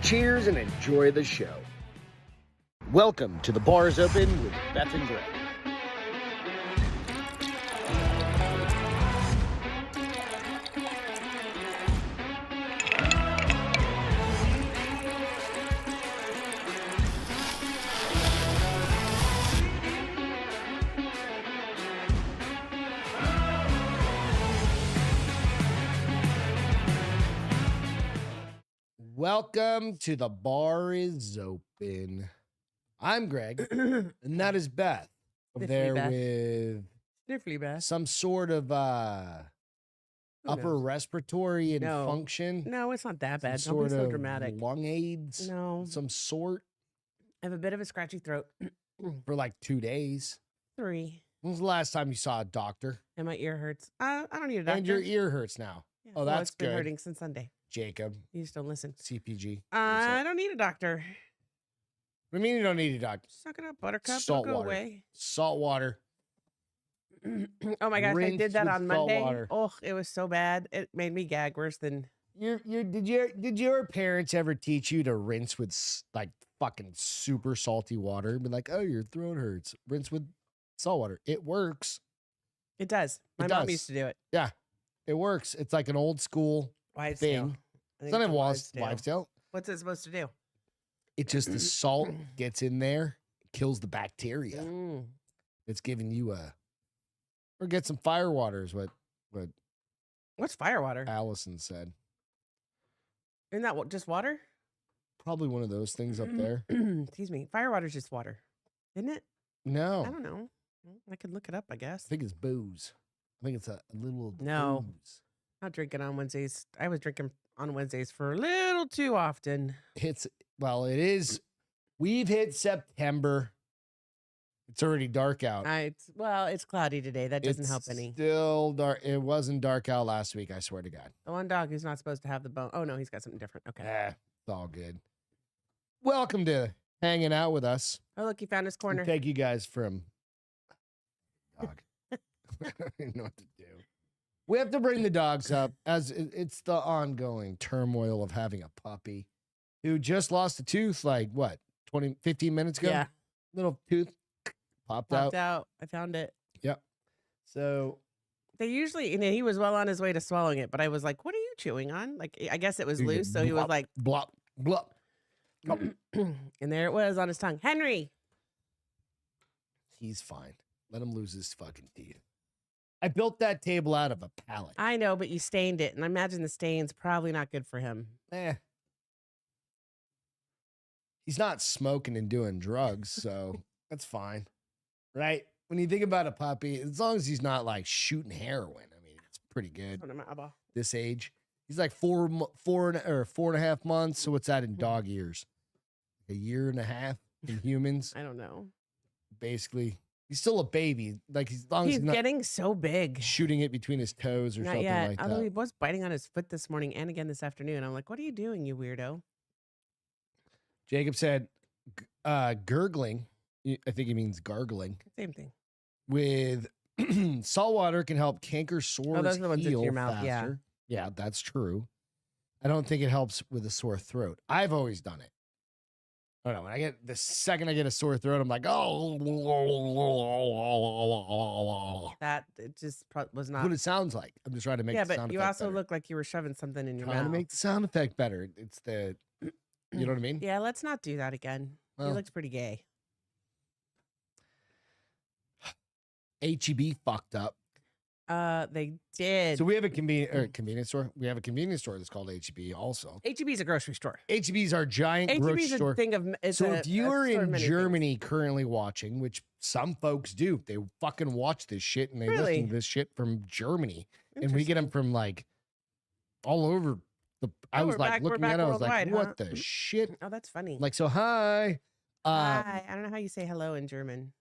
Cheers and enjoy the show. Welcome to The Bar's Open with Beth and Greg. Welcome to The Bar is Open. I'm Greg, and that is Beth. Over there Beth. with Sniffly Beth. some sort of upper respiratory function. No, it's not that bad. Some Don't be sort so of dramatic. lung aids. No. Some sort I have a bit of a scratchy throat. for like 2 days. 3. When was the last time you saw a doctor? And my ear hurts. I don't need a doctor. And your ear hurts now. Yeah, Oh, well, that's it's been good. hurting since Sunday. Jacob, You just don't listen. CPG. I don't need a doctor. What do you mean you don't need a doctor? Suck it up, buttercup. Salt Don't go water. away. Salt water. Oh my gosh, I Rinsed did that with on salt Monday. water. Oh, it was so bad. It made me gag worse than... Did your parents ever teach you to rinse with like fucking super salty water? Be like, oh, your throat hurts. Rinse with salt water. It works. It does. My It mom does. used to do it. Yeah, it works. It's like an old school Wives' thing. tale. I It's think not even a wives' tale. What's it supposed to do? It's just the salt gets in there, kills the bacteria. Mm. It's giving you or get some fire water is what What's firewater? Allison said. Isn't that just water? Probably one of those things up there. Excuse me. Firewater's just water, isn't it? No, I don't know. I could look it up, I guess. I think it's booze. I think it's a little No. booze. Not drinking on Wednesdays. I was drinking on Wednesdays for a little too often. It is. We've hit September. It's already dark out. It's cloudy today. That doesn't help any. Still dark. It wasn't dark out last week. I swear to God. The one dog who's not supposed to have the bone. Oh no, he's got something different. Okay. It's all good. Welcome to hanging out with us. Oh look, he found his corner. Thank you guys from dog. I don't even know what to do. We have to bring the dogs up as it's the ongoing turmoil of having a puppy who just lost a tooth like what, 15 minutes ago? Yeah. Little tooth popped out. I found it. Yep. So They usually, and he was well on his way to swallowing it, but I was like, "What are you chewing on?" Like, I guess it was loose, so he was like, blop, blop. and there it was on his tongue. Henry. He's fine. Let him lose his fucking teeth. I built that table out of a pallet. I know, but you stained it, and I imagine the stain's probably not good for him. He's not smoking and doing drugs, so that's fine. Right? When you think about a puppy, as long as he's not like shooting heroin, I mean, it's pretty good. This age. He's like 4.5 months. So what's that in dog years? A year and a half in humans? I don't know. Basically. He's still a baby. Like as long as He's he's not getting so big. shooting it between his toes or Not something yet. like Although that. he was biting on his foot this morning and again this afternoon. I'm like, what are you doing, you weirdo? Jacob said gurgling. I think he means gargling. Same thing. With salt water can help canker sores those are the ones into heal your mouth, faster. yeah. Yeah, that's true. I don't think it helps with a sore throat. I've always done it. I don't know. When the second I get a sore throat, I'm like, oh. That it just was That's not. what it sounds like. I'm just trying to make Yeah, the sound but you effect also better. look like you were shoving something in your Trying mouth. to make the sound effect better. It's the, you know what I mean? Yeah, let's not do that again. He Well. looks pretty gay. HEB fucked up. They did. So we have a convenience store. We have a convenience store that's called HEB also. HEB's a grocery store. HEB is our giant grocery HEB's store. a thing of. It's So a, if you a are store of in many Germany currently watching, which some folks do, they fucking watch this shit and they Really? listen to this shit from Germany, things. and we get them Interesting. from like all over the. I Oh, was we're like back- we're looking back at it, I was like, worldwide, what huh? the shit? Oh, that's funny. Like, so hi, Hi. I don't know how you say hello in German.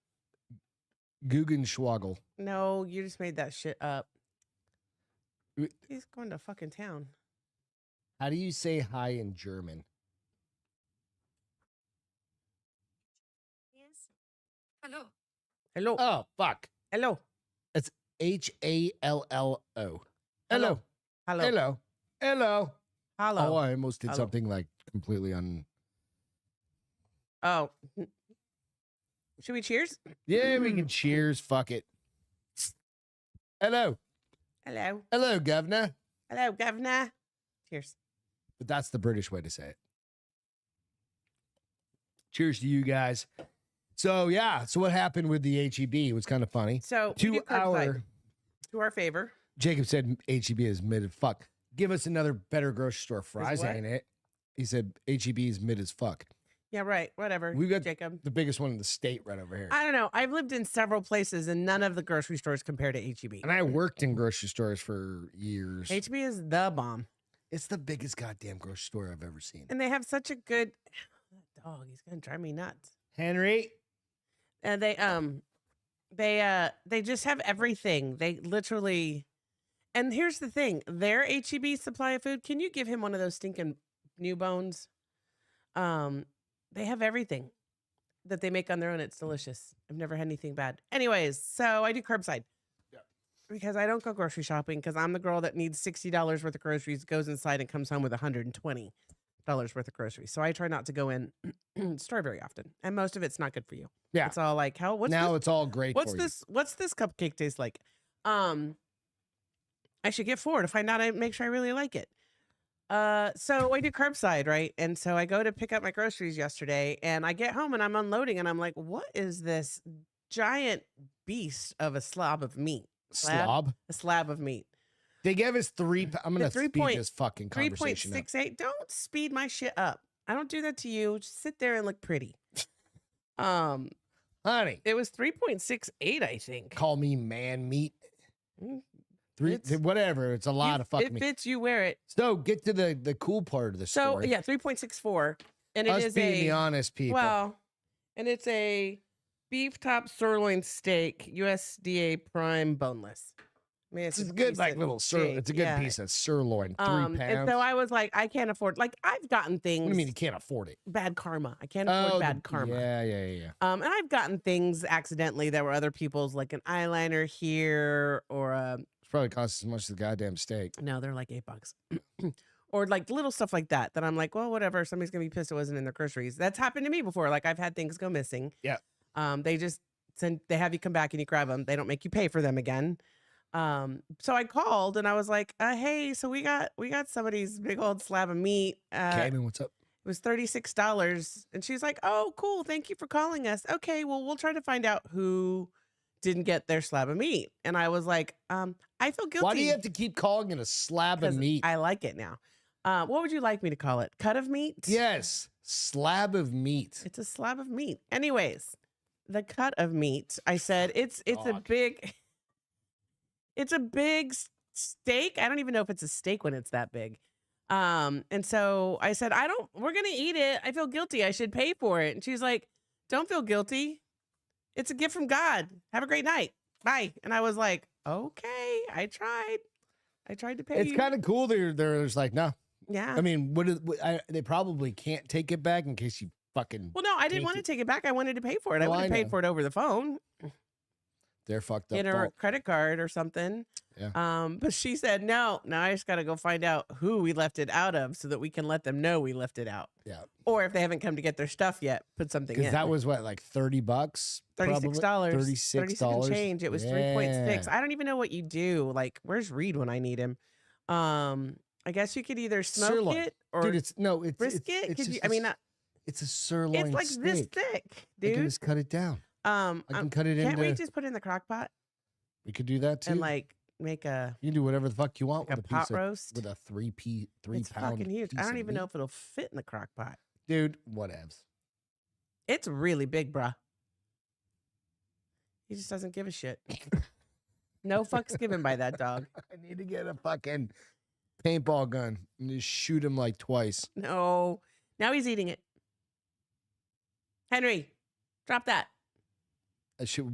Guggenschwagel. No, you just made that shit up. W- He's going to fucking town. How do you say hi in German? Yes. Hello. Hello. Oh, fuck. Hello. It's HALLO. Hello. Hello. Hello. Hello. Hollow. Oh, I almost did Hollow. something like completely Oh. Should we cheers? Yeah, we can cheers. Fuck it. Hello. Hello. Hello, governor. Hello, governor. Cheers. But that's the British way to say it. Cheers to you guys. So, yeah. So what happened with the HEB? It was kind of funny. So, To our favor. Jacob said HEB is mid as fuck. Give us another better grocery store fries, what? ain't it? He said HEB is mid as fuck. Yeah, right. Whatever. We got Jacob. the biggest one in the state right over here. I don't know. I've lived in several places and none of the grocery stores compare to HEB. And I worked in grocery stores for years. HEB is the bomb. It's the biggest goddamn grocery store I've ever seen. And they have such a good that dog, he's gonna drive me nuts. Henry. And they just have everything. They literally, and here's the thing, their HEB supply of food, can you give him one of those stinking new bones? They have everything that they make on their own. It's delicious. I've never had anything bad. Anyways, so I do curbside. Yeah. Because I don't go grocery shopping because I'm the girl that needs $60 worth of groceries, goes inside and comes home with $120 worth of groceries. So I try not to go in store very often. And most of it's not good for you. Yeah. It's all like, what's now this? it's all great What's for this? What's this cupcake taste like? I should get 4 to find out. I make sure I really like it. So I do curbside, right? And so I go to pick up my groceries yesterday, and I get home and I'm unloading, and I'm like, "What is this giant beast of a slab of meat? Slob? A slab of meat. They gave us 3. I'm gonna The 3 speed point- this fucking conversation up. 3.68. Don't speed my shit up. I don't do that to you. Just sit there and look pretty. Honey, It was 3.68, I think. call me man meat. Mm, 3, It's- whatever. It's a lot of fucking It meat. fits you wear it. So get to the cool part of the So story. yeah, 3.64, and it Us is being the honest people. well, and it's a beef top sirloin steak, USDA prime boneless. I mean, it's a good like little it's a good piece of sirloin. 3 pounds. And so I was like, I can't afford. Like I've gotten things. What do you mean you can't afford it? Bad karma. I can't afford bad karma. Yeah. And I've gotten things accidentally that were other people's, like an eyeliner here, or It's probably costs as much as the goddamn steak. no, they're like $8. Or like little stuff like that I'm like, well, whatever. Somebody's gonna be pissed it wasn't in their groceries. That's happened to me before. Like I've had things go missing. Yeah. They just they have you come back and you grab them. They don't make you pay for them again. So I called and I was like, hey, so we got somebody's big old slab of meat. Kevin, what's up? It was $36. And she's like, oh, cool. Thank you for calling us. Okay, well, we'll try to find out who didn't get their slab of meat. And I was like, I feel guilty. Why do you have to keep calling it a slab of meat? I like it now. What would you like me to call it? Cut of meat? Yes, slab of meat. It's a slab of meat. Anyways, the cut of meat, I said, it's a big steak. I don't even know if it's a steak when it's that big. And so I said, we're going to eat it. I feel guilty. I should pay for it. And she's like, don't feel guilty. It's a gift from God. Have a great night. Bye. And I was like, okay, I tried to pay It's you. kind of cool. There's like, no. Yeah. I mean, they probably can't take it back in case you fucking. Well, no, I didn't want to take it back. I wanted to pay for it. I Well, would have I paid know. for it over the phone. They're fucked up. In her credit card or something. Yeah. But she said, no, now I just got to go find out who we left it out of so that we can let them know we left it out. Yeah. Or if they haven't come to get their stuff yet, put something in. Because that was what, like $30? $36. $36 and change. It was 3.6. I don't even know what you do. Like, where's Reed when I need him? I guess you could either smoke Sirloin. it or Dude, it's brisket. It's Could just you, it's a sirloin it's like steak. this thick, I can dude. just cut it down. I can cut it Can't into. we just put it in the crock pot We could do that too. and like make a You can do whatever the fuck you want like with a a piece pot roast? with a 3 It's pound. fucking huge. I piece don't of even meat. know if it'll fit in the crock pot. Dude, whatevs. It's really big, bruh. He just doesn't give a shit. No fucks given by that dog. I need to get a fucking paintball gun and just shoot him like twice. No. Now he's eating it. Henry, drop that.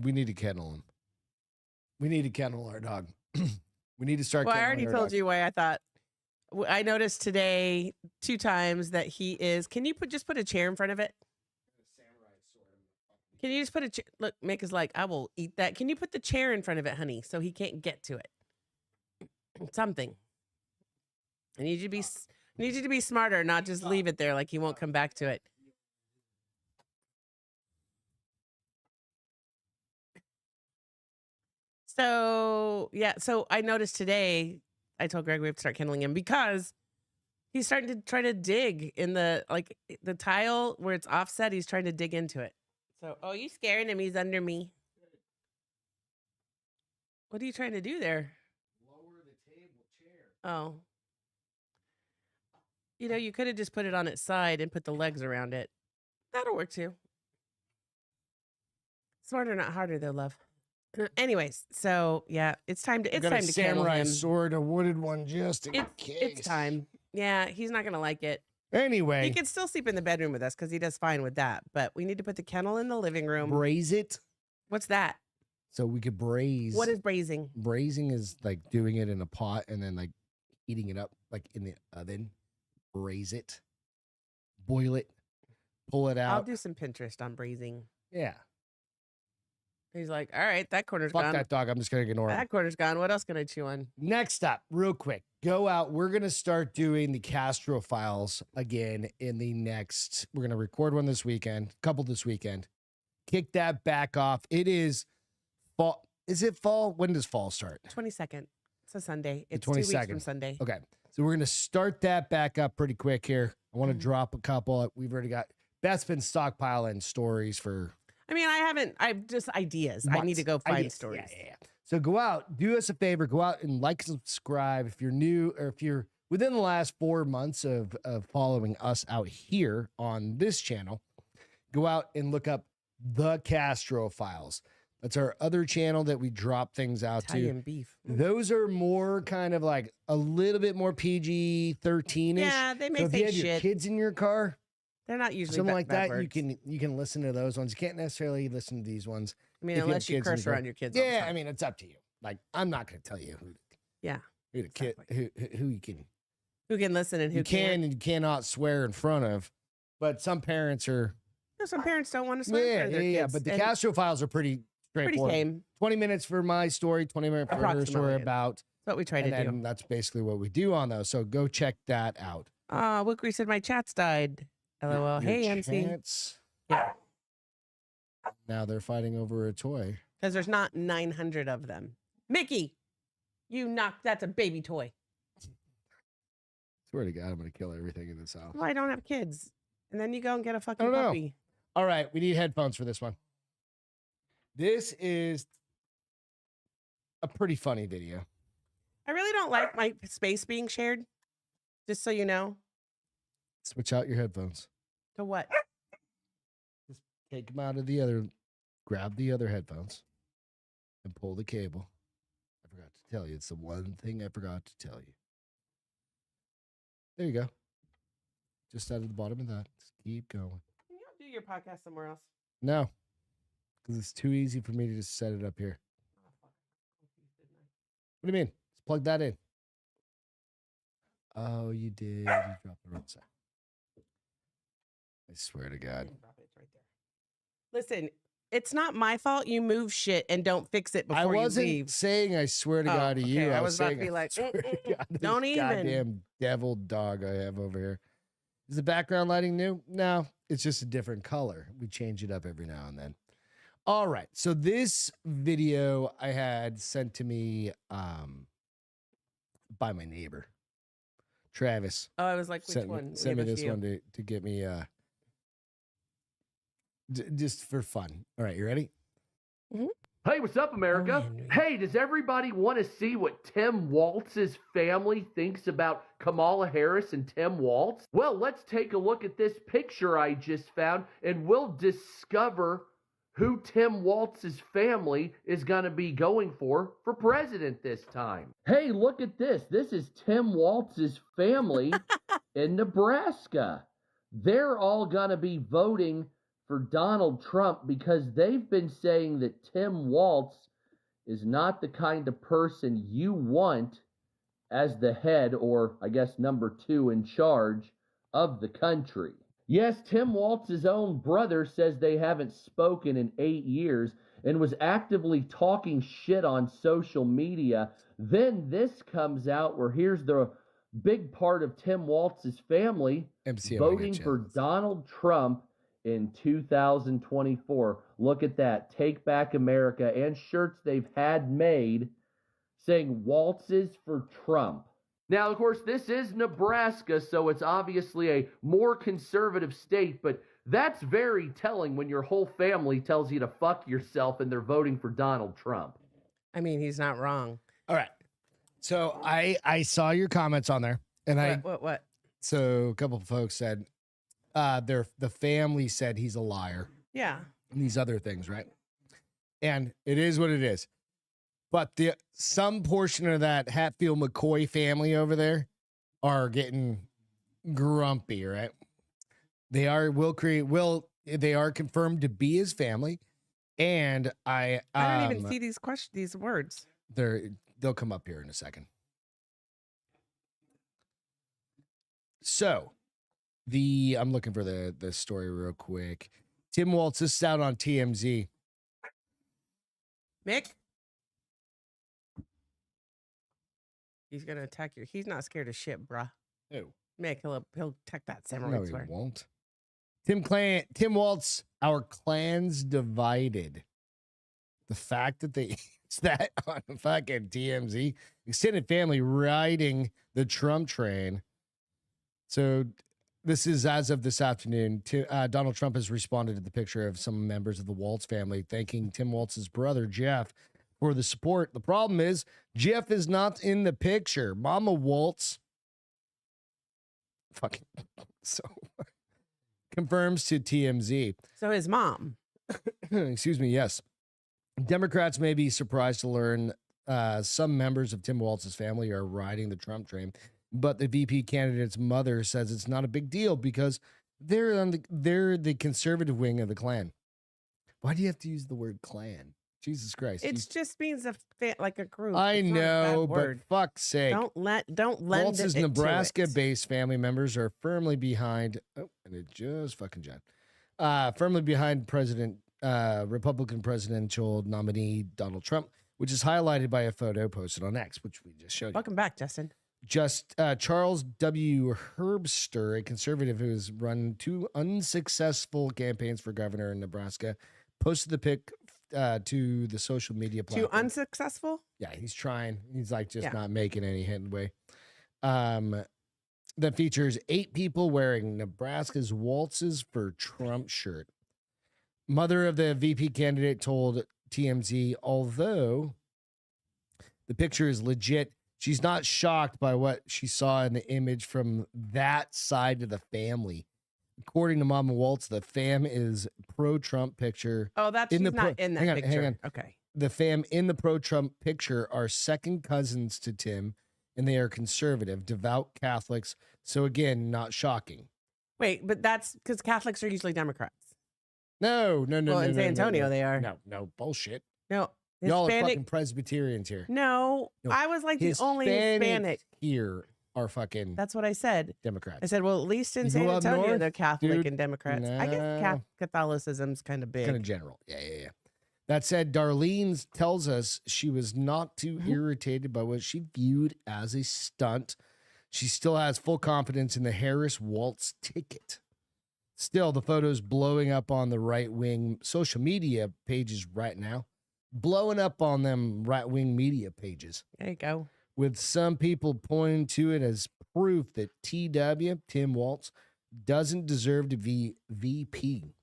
We need to kennel him. We need to kennel our dog. We need to start. Well, I kenneling already our told dog. you why I thought. I noticed today 2 times that he is. Can you just put a chair in front of it? Can you just put a chair? Look, Mick is like, I will eat that. Can you put the chair in front of it, honey, so he can't get to it? Something. I need you to be Need you to be smarter, not just leave it there like he won't come back to it. So, yeah. So I noticed today, I told Greg we have to start kindling him because he's starting to try to dig in the tile where it's offset. He's trying to dig into it. So, oh, you scaring him? He's under me. What are you trying to do there? Lower the table chair. Oh. You know, you could have just put it on its side and put the legs around it. That'll work too. Smarter, not harder, though, love. Anyways, so yeah, it's time to candle him. Samurai sword, a wooded one, just in case. It's time. Yeah, he's not gonna like it. Anyway, he can still sleep in the bedroom with us because he does fine with that. But we need to put the kennel in the living room. Braise it. What's that? So we could braise. What is braising? Braising is like doing it in a pot and then like heating it up like in the oven. Braise it, boil it, pull it out. I'll do some Pinterest on braising. Yeah. He's like, all right, that corner's Fuck gone. that dog. I'm just going to ignore it. That corner's gone. What else can I chew on? Next up, real quick, go out. We're going to start doing the Castro files again in the next. We're going to record one this weekend, couple this weekend. Kick that back off. It is fall. Is it fall? When does fall start? 22nd. It's a Sunday. It's 22nd. 2 weeks from Sunday. Okay. So we're going to start that back up pretty quick here. I want to drop a couple. We've already got, Beth's been stockpiling stories for. I mean, I've just ideas. Months. I need to go find Ideas. stories. Yeah. So go out, do us a favor, go out and like and subscribe if you're new or if you're within the last 4 months of following us out here on this channel. Go out and look up the Castro Files. That's our other channel that we drop things out Italian to. beef. Those are more kind of like a little bit more PG-13ish. Yeah, they So may if you say have your shit. kids in your car, They're not usually something bad, like bad that, words. you can listen to those ones. You can't necessarily listen to these ones. I mean, if you have unless you kids in curse your car. around your kids. all the Yeah, time. I mean, it's up to you. Like, I'm not going to tell you Yeah. who the kid who you can Who can listen and who you can can't. and you cannot swear in front of. But some parents are No, some parents don't want to swear in front of their kids. But the and Castro Files are pretty pretty straightforward. tame. 20 minutes for my story, 20 minutes for her Approximately. story about. That's what we try And to then do. that's basically what we do on those. So go check that out. Wickery said my chats died. LOL. Hey, Your MC. chance. Yeah. Now they're fighting over a toy. Because there's not 900 of them. Mickey, you knocked. That's a baby toy. Swear to God, I'm going to kill everything in this house. Well, I don't have kids. And then you go and get a fucking don't know. puppy. All right, we need headphones for this one. This is a pretty funny video. I really don't like my space being shared. Just so you know. Switch out your headphones. To what? Just take them out of the other, grab the other headphones and pull the cable. I forgot to tell you. It's the one thing I forgot to tell you. There you go. Just out of the bottom of that. Just keep going. Can you do your podcast somewhere else? No, because it's too easy for me to just set it up here. What do you mean? Just plug that in. Oh, you did. You dropped the wrong side. I swear to God. Listen, it's not my fault you move shit and don't fix it before I you wasn't leave. saying I swear to God to you. okay. I was about to saying be like, swear to God to don't this even. goddamn devil dog I have over here. Is the background lighting new? No, it's just a different color. We change it up every now and then. All right. So this video I had sent to me by my neighbor, Travis. Oh, I was like, which Sent one? me this one to get me just for fun. All right, you ready? Hey, what's up, America? Henry. Hey, does everybody want to see what Tim Walz's family thinks about Kamala Harris and Tim Walz? Well, let's take a look at this picture I just found, and we'll discover who Tim Walz's family is going to be going for president this time. Hey, look at this. This is Tim Walz's family in Nebraska. They're all going to be voting for Donald Trump because they've been saying that Tim Walz is not the kind of person you want as the head, or I guess number 2 in charge of the country. Yes, Tim Walz's own brother says they haven't spoken in 8 years and was actively talking shit on social media. Then this comes out where here's the Big part of Tim Walz's family MC, voting for Donald Trump in 2024. Look at that. Take Back America and shirts they've had made saying Waltz's for Trump. Now, of course, this is Nebraska, so it's obviously a more conservative state, but that's very telling when your whole family tells you to fuck yourself and they're voting for Donald Trump. I mean, he's not wrong. All right. So I saw your comments on there, and what? So a couple of folks said the family said he's a liar. Yeah. And these other things, right? And it is what it is. But some portion of that Hatfield McCoy family over there are getting grumpy, right? They are they are confirmed to be his family, and I don't even see these words. They'll come up here in a second. So I'm looking for the story real quick. Tim Walz, this is out on TMZ. Mick? He's gonna attack you. He's not scared of shit, bruh. Who? Mick, he'll attack that samurai No, he sword. won't. Tim Walz, our clan's divided. The fact that it's that on fucking TMZ, extended family riding the Trump train. So this is as of this afternoon. Donald Trump has responded to the picture of some members of the Walz family, thanking Tim Walz's brother, Jeff, for the support. The problem is Jeff is not in the picture. Mama Walz fucking so confirms to TMZ. So his mom. Excuse me, yes. Democrats may be surprised to learn some members of Tim Walz's family are riding the Trump train, but the VP candidate's mother says it's not a big deal because they're the conservative wing of the Klan. Why do you have to use the word Klan? Jesus Christ! It just means like a group. I It's not a bad know, but word. fuck's sake, Don't lend Walz's it to Nebraska-based family members are firmly behind. Oh, and it just fucking John. Firmly behind Republican presidential nominee Donald Trump, which is highlighted by a photo posted on X, which we just showed you. Welcome back, Justin. Charles W. Herbster, a conservative who has run 2 unsuccessful campaigns for governor in Nebraska, posted the pic to the social media platform. 2 unsuccessful? Yeah, he's trying. He's like just not making any headway. That features 8 people wearing Nebraska's Waltz's for Trump shirt. Mother of the VP candidate told TMZ, although the picture is legit, she's not shocked by what she saw in the image from that side of the family. According to Mama Walz, the fam is pro-Trump picture. Oh, she's not in that picture. Hang on. Okay. The fam in the pro-Trump picture are second cousins to Tim, and they are conservative, devout Catholics. So again, not shocking. Wait, but that's because Catholics are usually Democrats. No. Well, in San Antonio, they are. No, bullshit. No, Y'all are Hispanic. fucking Presbyterians here. No, I was like the only Hispanic. Here are fucking That's what I said. Democrats. I said, well, at least in You San go up Antonio, north, they're Catholic dude, and Democrats. I guess no. Catholicism's kind of big. Kind of general. Yeah. That said, Darlene tells us she was not too irritated by what she viewed as a stunt. She still has full confidence in the Harris Waltz ticket. Still, the photo's blowing up on the right-wing social media pages right now. Blowing up on them right-wing media pages. There you go. With some people pointing to it as proof that Tim Walz, doesn't deserve to be VP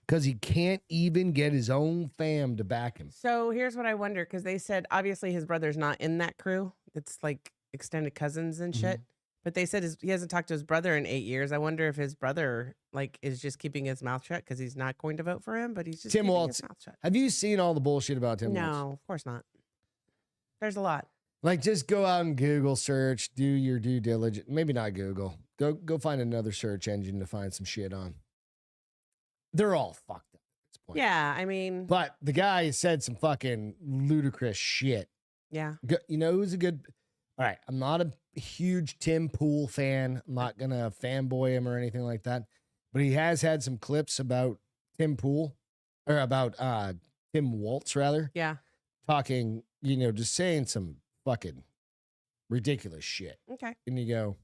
because he can't even get his own fam to back him. So here's what I wonder, because they said obviously his brother's not in that crew. It's like extended cousins and shit. But they said he hasn't talked to his brother in 8 years. I wonder if his brother is just keeping his mouth shut because he's not going to vote for him, but he's just keeping his mouth shut. Have you seen all the bullshit about Tim Walz? No, of course not. There's a lot. Like, just go out and Google search, do your due diligence. Maybe not Google. Go find another search engine to find some shit on. They're all fucked up at this point. Yeah, I mean. But the guy said some fucking ludicrous shit. Yeah. You know who's a good... All right, I'm not a huge Tim Pool fan. I'm not going to fanboy him or anything like that. But he has had some clips about Tim Pool, or about Tim Walz, rather. Yeah. Talking, just saying some fucking ridiculous shit. Okay. And you go,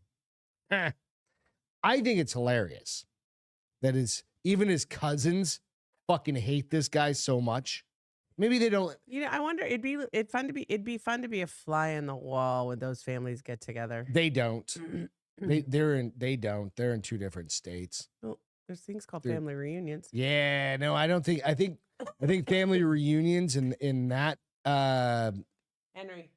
I think it's hilarious that even his cousins fucking hate this guy so much. Maybe they don't. I wonder. It'd be fun to be a fly in the wall when those families get together. They don't. They don't. They're in two different states. Well, there's things called family reunions. Yeah, no, I don't think. I think family reunions in that Henry.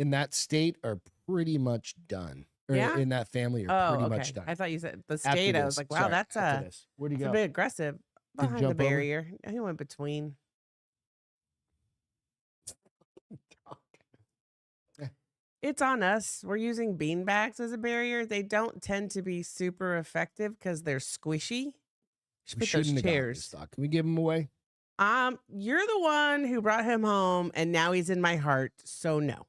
in that state are pretty much done. Or Yeah? in that family are pretty okay. much done. I thought you said the After state. I was this. like, wow, Sorry, that's after this. Where'd he it's go? a bit aggressive. Did he Behind the jump over? barrier. He went between. It's on us. We're using beanbags as a barrier. They don't tend to be super effective because they're squishy. We Put those shouldn't have gotten this chairs. stock. Can we give him away? You're the one who brought him home, and now he's in my heart. So no,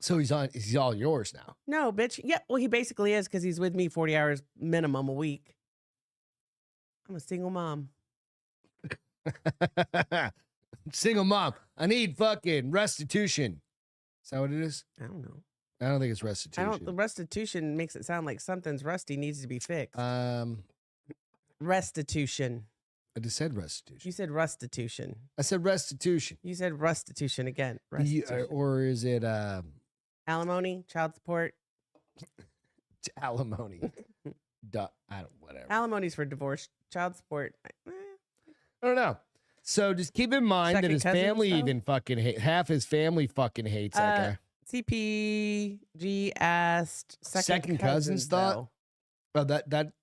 So he's all yours now. no, bitch. Yeah, well, he basically is because he's with me 40 hours minimum a week. I'm a single mom. Single mom. I need fucking restitution. Is that what it is? I don't know. I don't think it's restitution. The restitution makes it sound like something's rusty, needs to be fixed. Restitution. I just said restitution. You said restitution. I said restitution. You said restitution again. Restitution. Or is it Alimony, child support. alimony? Whatever. Alimony's for divorce. Child support. I don't know. So just keep in mind that Second his cousins, family though? even fucking half his family fucking hates that guy. CPG asked Second cousins thought? Oh,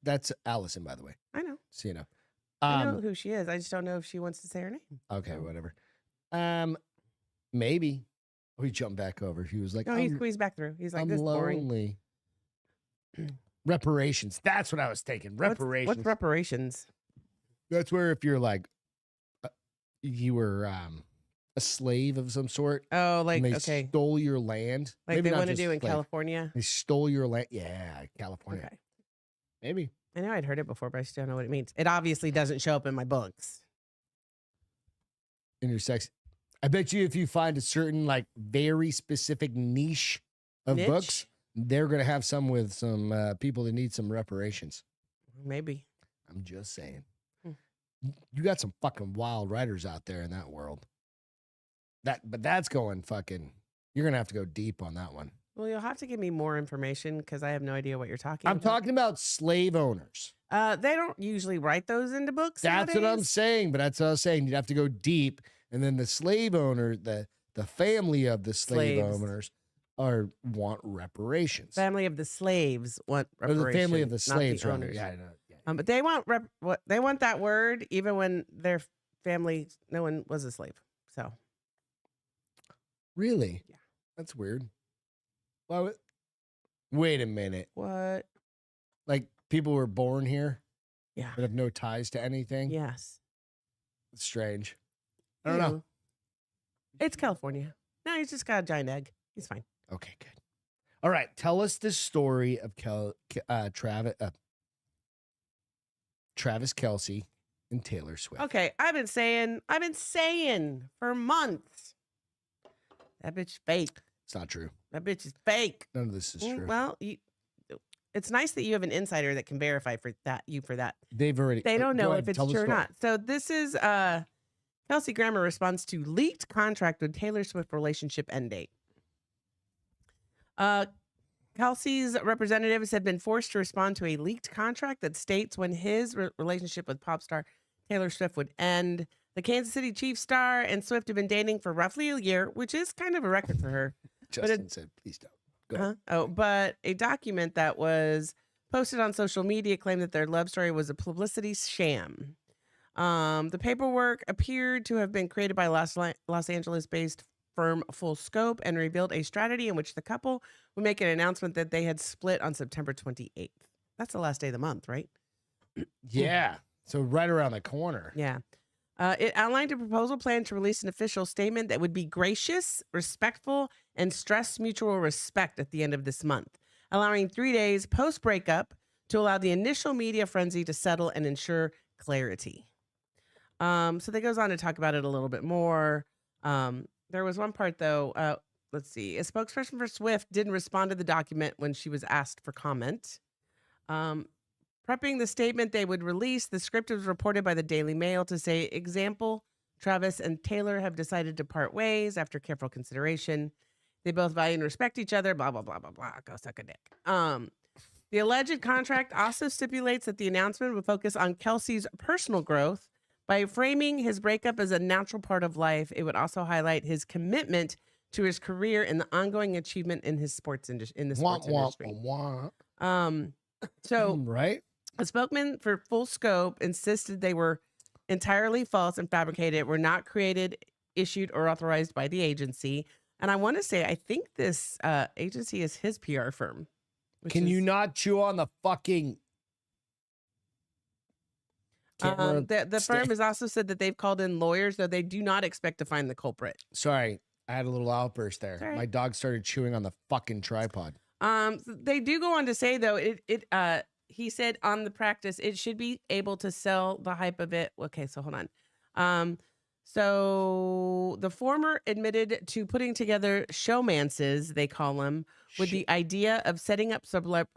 that's Allison, by the way. I know. So you know. I know who she is. I just don't know if she wants to say her name. Okay, whatever. Maybe. Oh, he jumped back over. He was like, No, he squeezed back through. He's like, I'm this is boring. lonely. Reparations. That's what I was thinking. Reparations. What's reparations? That's where if you're like, you were a slave of some sort. Oh, like, and they okay. stole your land. Like Maybe they not want to just do in slave. California. They stole your land. Yeah, California. Okay. Maybe. I know I'd heard it before, but I still don't know what it means. It obviously doesn't show up in my books. In your sex. I bet you if you find a certain like very specific niche of books, they're going to have some with some people that need some reparations. Maybe. I'm just saying. You got some fucking wild writers out there in that world. But that's going fucking, you're going to have to go deep on that one. Well, you'll have to give me more information because I have no idea what you're talking I'm about. talking about slave owners. They don't usually write those into books. That's what I'm nowadays. saying, but that's what I was saying. You'd have to go deep. And then the slave owner, the family of the slave Slaves. owners want reparations. Family of the slaves want Or reparations. the family of the not slaves, rather. owners. Yeah, I know. Yeah. But they want they want that word even when their family, no one was a slave. So Really? Yeah. That's weird. Wait a minute. what? Like people were born here Yeah. but have no ties to anything? Yes. It's strange. I don't know. It's California. No, he's just got a giant egg. He's fine. Okay, good. All right. Tell us the story of Travis Kelce and Taylor Swift. Okay, I've been saying for months that bitch fake. It's not true. That bitch is fake. None of this is true. Well, it's nice that you have an insider that can verify for that. They've already. They don't go know ahead, if it's tell the true or story. not. So this is Kelsey Grammer responds to leaked contract with Taylor Swift relationship end date. Kelsey's representatives have been forced to respond to a leaked contract that states when his relationship with pop star Taylor Swift would end. The Kansas City Chiefs star and Swift have been dating for roughly a year, which is kind of a record for her. Justin said, please don't. Go ahead. But a document that was posted on social media claimed that their love story was a publicity sham. The paperwork appeared to have been created by Los Angeles-based firm Full Scope and revealed a strategy in which the couple would make an announcement that they had split on September 28th. That's the last day of the month, right? Yeah. So right around the corner. Yeah. It outlined a proposal plan to release an official statement that would be gracious, respectful, and stress mutual respect at the end of this month, allowing 3 days post-breakup to allow the initial media frenzy to settle and ensure clarity. So that goes on to talk about it a little bit more. There was one part, though. let's see. A spokesperson for Swift didn't respond to the document when she was asked for comment. Prepping the statement they would release, the script was reported by the Daily Mail to say, example, Travis and Taylor have decided to part ways after careful consideration. They both value and respect each other, blah, blah, blah, blah, blah. Go suck a dick. The alleged contract also stipulates that the announcement would focus on Kelsey's personal growth. By framing his breakup as a natural part of life, it would also highlight his commitment to his career and the ongoing achievement in his sports industry. So, right? A spokesman for Full Scope insisted they were entirely false and fabricated, were not created, issued, or authorized by the agency. And I want to say, I think this agency is his PR firm. Can you not chew on the fucking camera? The firm has also said that they've called in lawyers, though they do not expect to find the culprit. Sorry, I had a little outburst there. Sorry. My dog started chewing on the fucking tripod. They do go on to say, though, he said on the practice, it should be able to sell the hype of it. Okay, so hold on. So the former admitted to putting together showmances, they call them, with the idea of setting up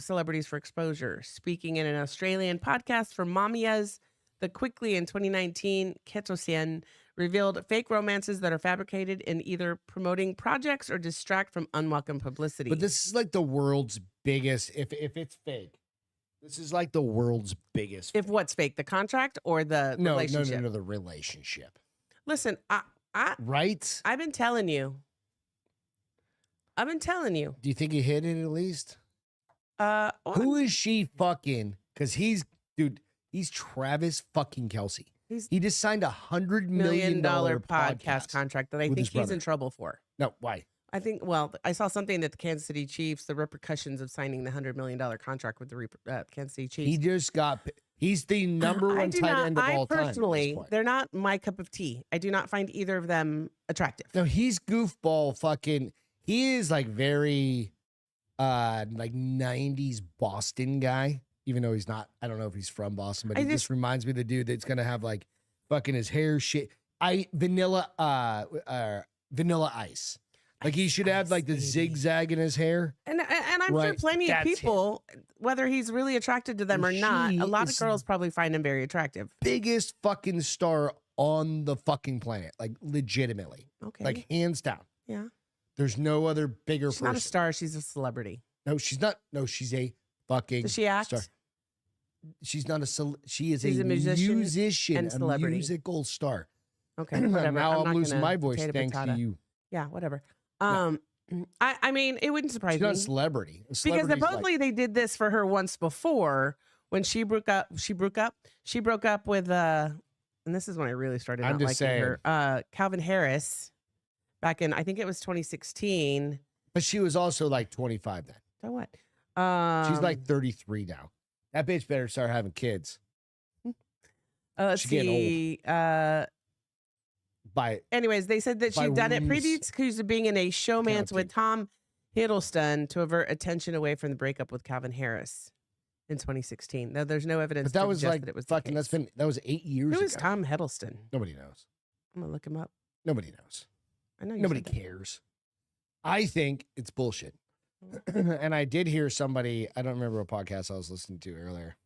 celebrities for exposure. Speaking in an Australian podcast for Mamias, the Quickly in 2019, Ketosian revealed fake romances that are fabricated in either promoting projects or distract from unwelcome publicity. But this is like the world's biggest, if it's fake, this is like the world's biggest. If what's fake, the contract or the relationship? No, the relationship. Listen, right? I've been telling you. Do you think he hit it at least? Well, Who is she fucking? Because he's Travis fucking Kelsey. He just signed $100 million podcast contract that I think he's in trouble for. No, why? I think, I saw something that the Kansas City Chiefs, the repercussions of signing the $100 million contract with the Kansas City Chiefs. He's the number one tight end of all time. Personally, they're not my cup of tea. I do not find either of them attractive. No, he's goofball fucking, he is like very, like 90s Boston guy, even though he's not, I don't know if he's from Boston, but he just reminds me of the dude that's going to have like fucking his hair shit. Vanilla Ice. Like he should have like the zigzag in his hair. And I'm sure plenty of people, whether he's really attracted to them or not, a lot of girls probably find him very attractive. Biggest fucking star on the fucking planet. Like legitimately. Okay. Like hands down. Yeah. There's no other bigger person. She's not a star. She's a celebrity. No, she's not. No, she's a fucking Does she act? star. She's not she is She's a musician and celebrity. A musical star. Okay, whatever. Now I'm losing my voice thanks to you. Yeah, whatever. I mean, it wouldn't surprise She's me. not a celebrity. Because supposedly they did this for her once before when she broke up with and this is when I really started not liking her. Calvin Harris back in, I think it was 2016. But she was also like 25 then. So what? She's like 33 now. That bitch better start having kids. Let's see. Anyways, they said that she'd done it previous to being in a showmance with Tom Hiddleston to avert attention away from the breakup with Calvin Harris in 2016. Now, there's no evidence. But that was like that it was fucking. That was 8 years ago. Who is Tom Hiddleston? Nobody knows. I'm gonna look him up. Nobody knows. I know. Nobody cares. I think it's bullshit. And I did hear somebody. I don't remember what podcast I was listening to earlier.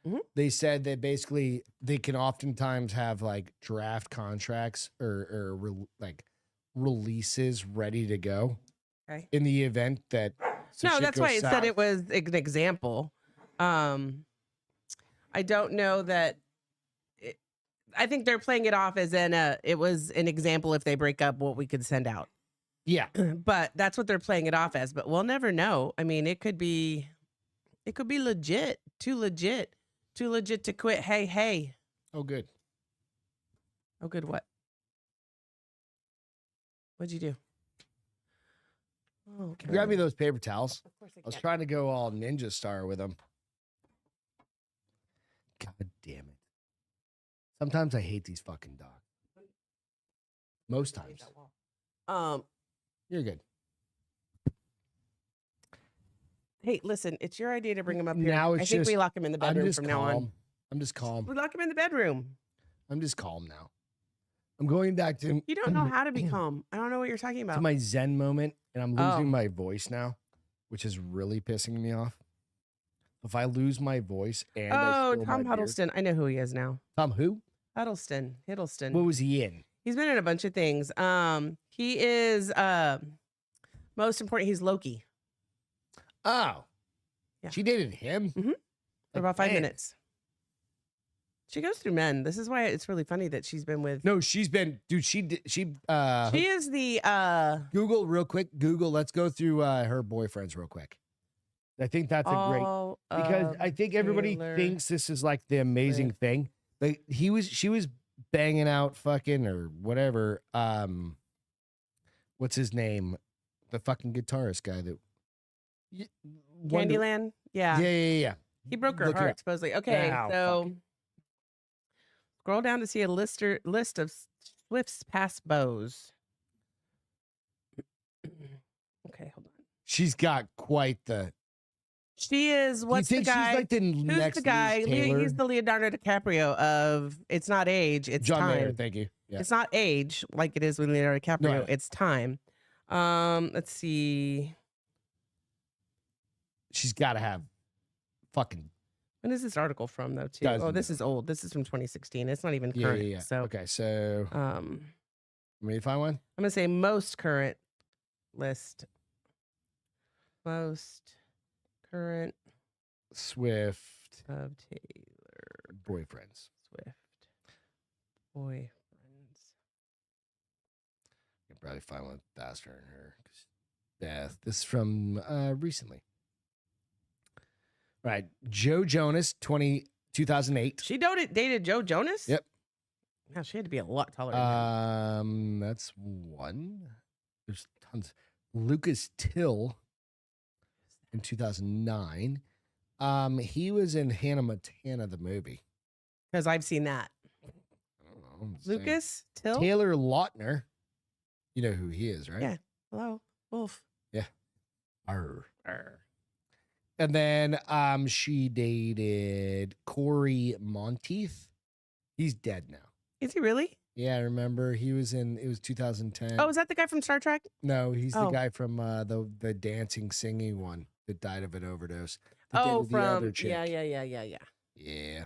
Mm-hmm. They said that basically they can oftentimes have like draft contracts or like releases ready to go in the event that. No, that's why it said it was an example. I don't know that. I think they're playing it off as it was an example if they break up what we could send out. Yeah. But that's what they're playing it off as. But we'll never know. I mean, it could be legit. Too legit to quit. Hey. Oh, good. Oh, good. What? What'd you do? Oh, okay. Grab me those paper towels. Of course I was trying to go all ninja star with them. God damn it. Sometimes I hate these fucking dogs. Most times. You're good. Hey, listen, it's your idea to bring him up here. Now I think we lock him in the bedroom from now on. I'm just calm. We lock him in the bedroom. I'm just calm now. I'm going back to You don't know how to be calm. I don't know what you're talking to about. my Zen moment, and I'm losing Oh. my voice now, which is really pissing me off. If I lose my voice and I Oh, spill Tom my beer, Huddleston. I know who he is now. Tom who? Hiddleston. What was he in? He's been in a bunch of things. He is most important. He's Loki. Oh, Yeah. she dated him For about 5 man. minutes. She goes through men. This is why it's really funny that she's been with. No, she's been, dude. She She is the Google real quick. Google. Let's go through her boyfriends real quick. I think that's a great all because of I think everybody Taylor thinks this is like the amazing thing. Like she was banging out fucking or whatever. What's his name? The fucking guitarist guy that Candyland. Yeah. Yeah. He broke her Look it heart up. supposedly. Okay, Ow, so fuck. scroll down to see a list of Swift's past beaux. Okay, hold on. She's got quite the. She is what's Do you the think guy? she's like the Who's next the guy? Liz Taylor? He's the Leonardo DiCaprio of It's Not Age, It's John Time. Mayer. Thank you. Yeah. It's not age like it is with Leonardo DiCaprio. No, I know. It's time. Let's see. She's got to have fucking. When is this article from though? Too. Doesn't Oh, this know. is old. This is from 2016. It's not even Yeah, current. yeah. So Okay, so I'm let me find one. gonna say most current list. Most current Swift of Taylor boyfriends. Swift boyfriends. You can probably find one faster than her. 'Cause Beth. This is from recently. Right. Joe Jonas, 2008. She dated Joe Jonas? Yep. Now she had to be a lot taller than him. That's one. There's tons. Lucas Till in 2009. He was in Hannah Montana, the movie. Because I've seen that. I don't know. I'm just saying. Lucas Till? Taylor Lautner. You know who he is, right? Yeah. Hello, Wolf. Arr. Arr. And then she dated Corey Monteith. He's dead now. Is he really? Yeah, I remember he was in. It was 2010. Oh, is that the guy from Star Trek? No, he's the Oh. guy from the dancing singing one that died of an overdose. That Oh, dated the other from chick. yeah. Yeah.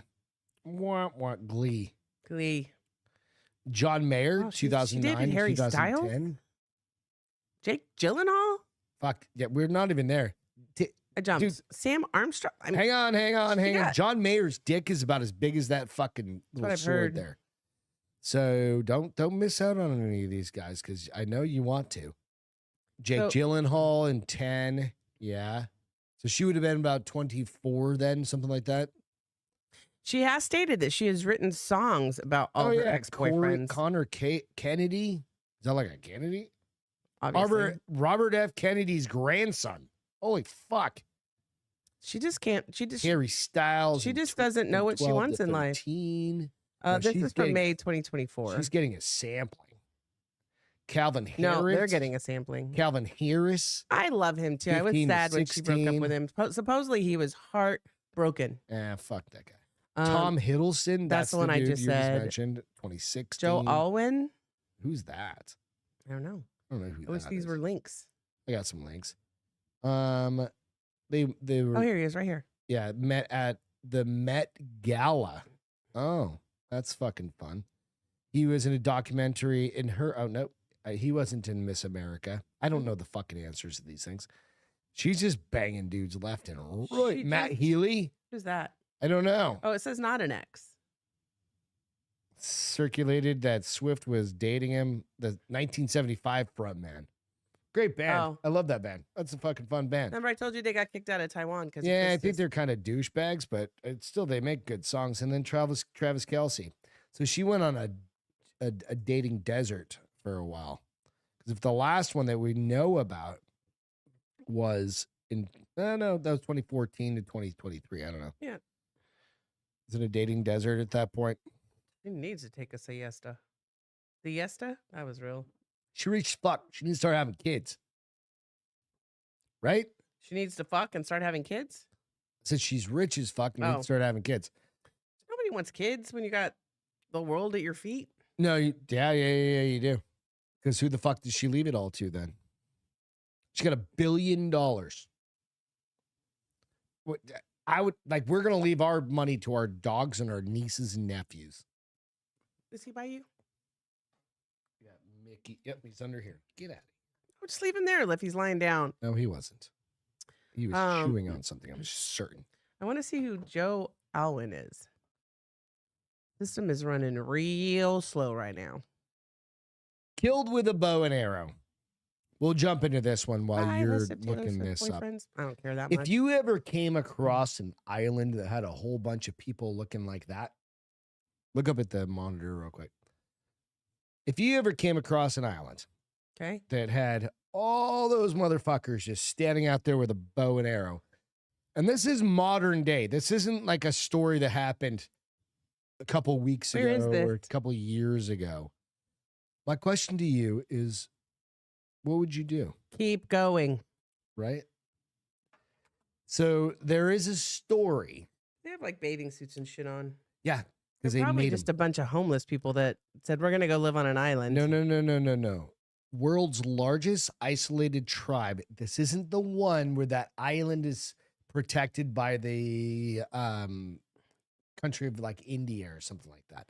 What Glee. Glee. John Mayer, Oh, she dated 2009, Harry Styles? 2010. Jake Gyllenhaal? Fuck yeah, we're not even there. I jumped. Dude. Sam Armstrong. I mean, Hang on. got- John Mayer's dick is about as big as that fucking what little I've sword heard. there. So don't miss out on any of these guys because I know you want to. Jake So- Gyllenhaal in 10, yeah. So she would have been about 24 then, something like that. she has stated that she has written songs about all her ex-boyfriends. Connor Kennedy. Is that like a Kennedy? Obviously. Robert F. Kennedy's grandson. Holy fuck. She just can't. She just. Harry Styles. She in just tw- doesn't know in what she 12 to wants in life. 13. No, This she's is from getting- May 2024. She's getting a sampling. Calvin Harris. No, they're getting a sampling. Calvin Harris. I love him too. I was 15 to sad when she broke up 16. with him. Supposedly he was heartbroken. Fuck that guy. Um, Tom Hiddleston. that's the one I dude just you said. mentioned. 2016. Joe Alwyn. Who's that? I don't know. I don't know who I wish that these is. were links. I got some links. They were Oh, here he is, right here. yeah met at the Met Gala. Oh, that's fucking fun. He was in a documentary in her. Oh no, he wasn't in Miss America. I don't know the fucking answers to these things. She's just banging dudes left and right. She Matt does- Healy. Who's that? I don't know. Oh, it says not an ex. Circulated that Swift was dating him. The 1975 frontman. Great band. Oh. I love that band. That's a fucking fun band. Remember I told you they got kicked out of Taiwan because Yeah, I think they're kind of douchebags, but it's still they make good songs. And then Travis Kelce. So she went on a dating desert for a while. Because if the last one that we know about was in no, that was 2014 to 2023. I don't know. Yeah. Is it a dating desert at that point? He needs to take a siesta. Siesta? That was real. She reached fuck. She needs to start having kids. Right? She needs to fuck and start having kids. Said she's rich as fuck and needs Oh. to start having kids. Nobody wants kids when you got the world at your feet. No, yeah, you do. Because who the fuck did she leave it all to then? She got $1 billion. I would like. We're gonna leave our money to our dogs and our nieces and nephews. Is he by you? Yeah, Mickey. Yep, he's under here. Get at it. I'll just leave him there if he's lying down. No, he wasn't. He was chewing on something. I'm certain. I want to see who Joe Alwyn is. System is running real slow right now. Killed with a bow and arrow. We'll jump into this one while you're looking this up. I don't care that much. much. If you ever came across an island that had a whole bunch of people looking like that, look up at the monitor real quick. If you ever came across an island that had all those motherfuckers just standing out there with a bow and arrow, and this is modern day. This isn't like a story that happened a couple weeks ago or a couple years ago. My question to you is, what would you do? Keep going. Right? So there is a story. They have like bathing suits and shit on. Yeah. Because they probably made just a bunch of homeless people that said, we're going to go live on an island. No. World's largest isolated tribe. This isn't the one where that island is protected by the country of like India or something like that.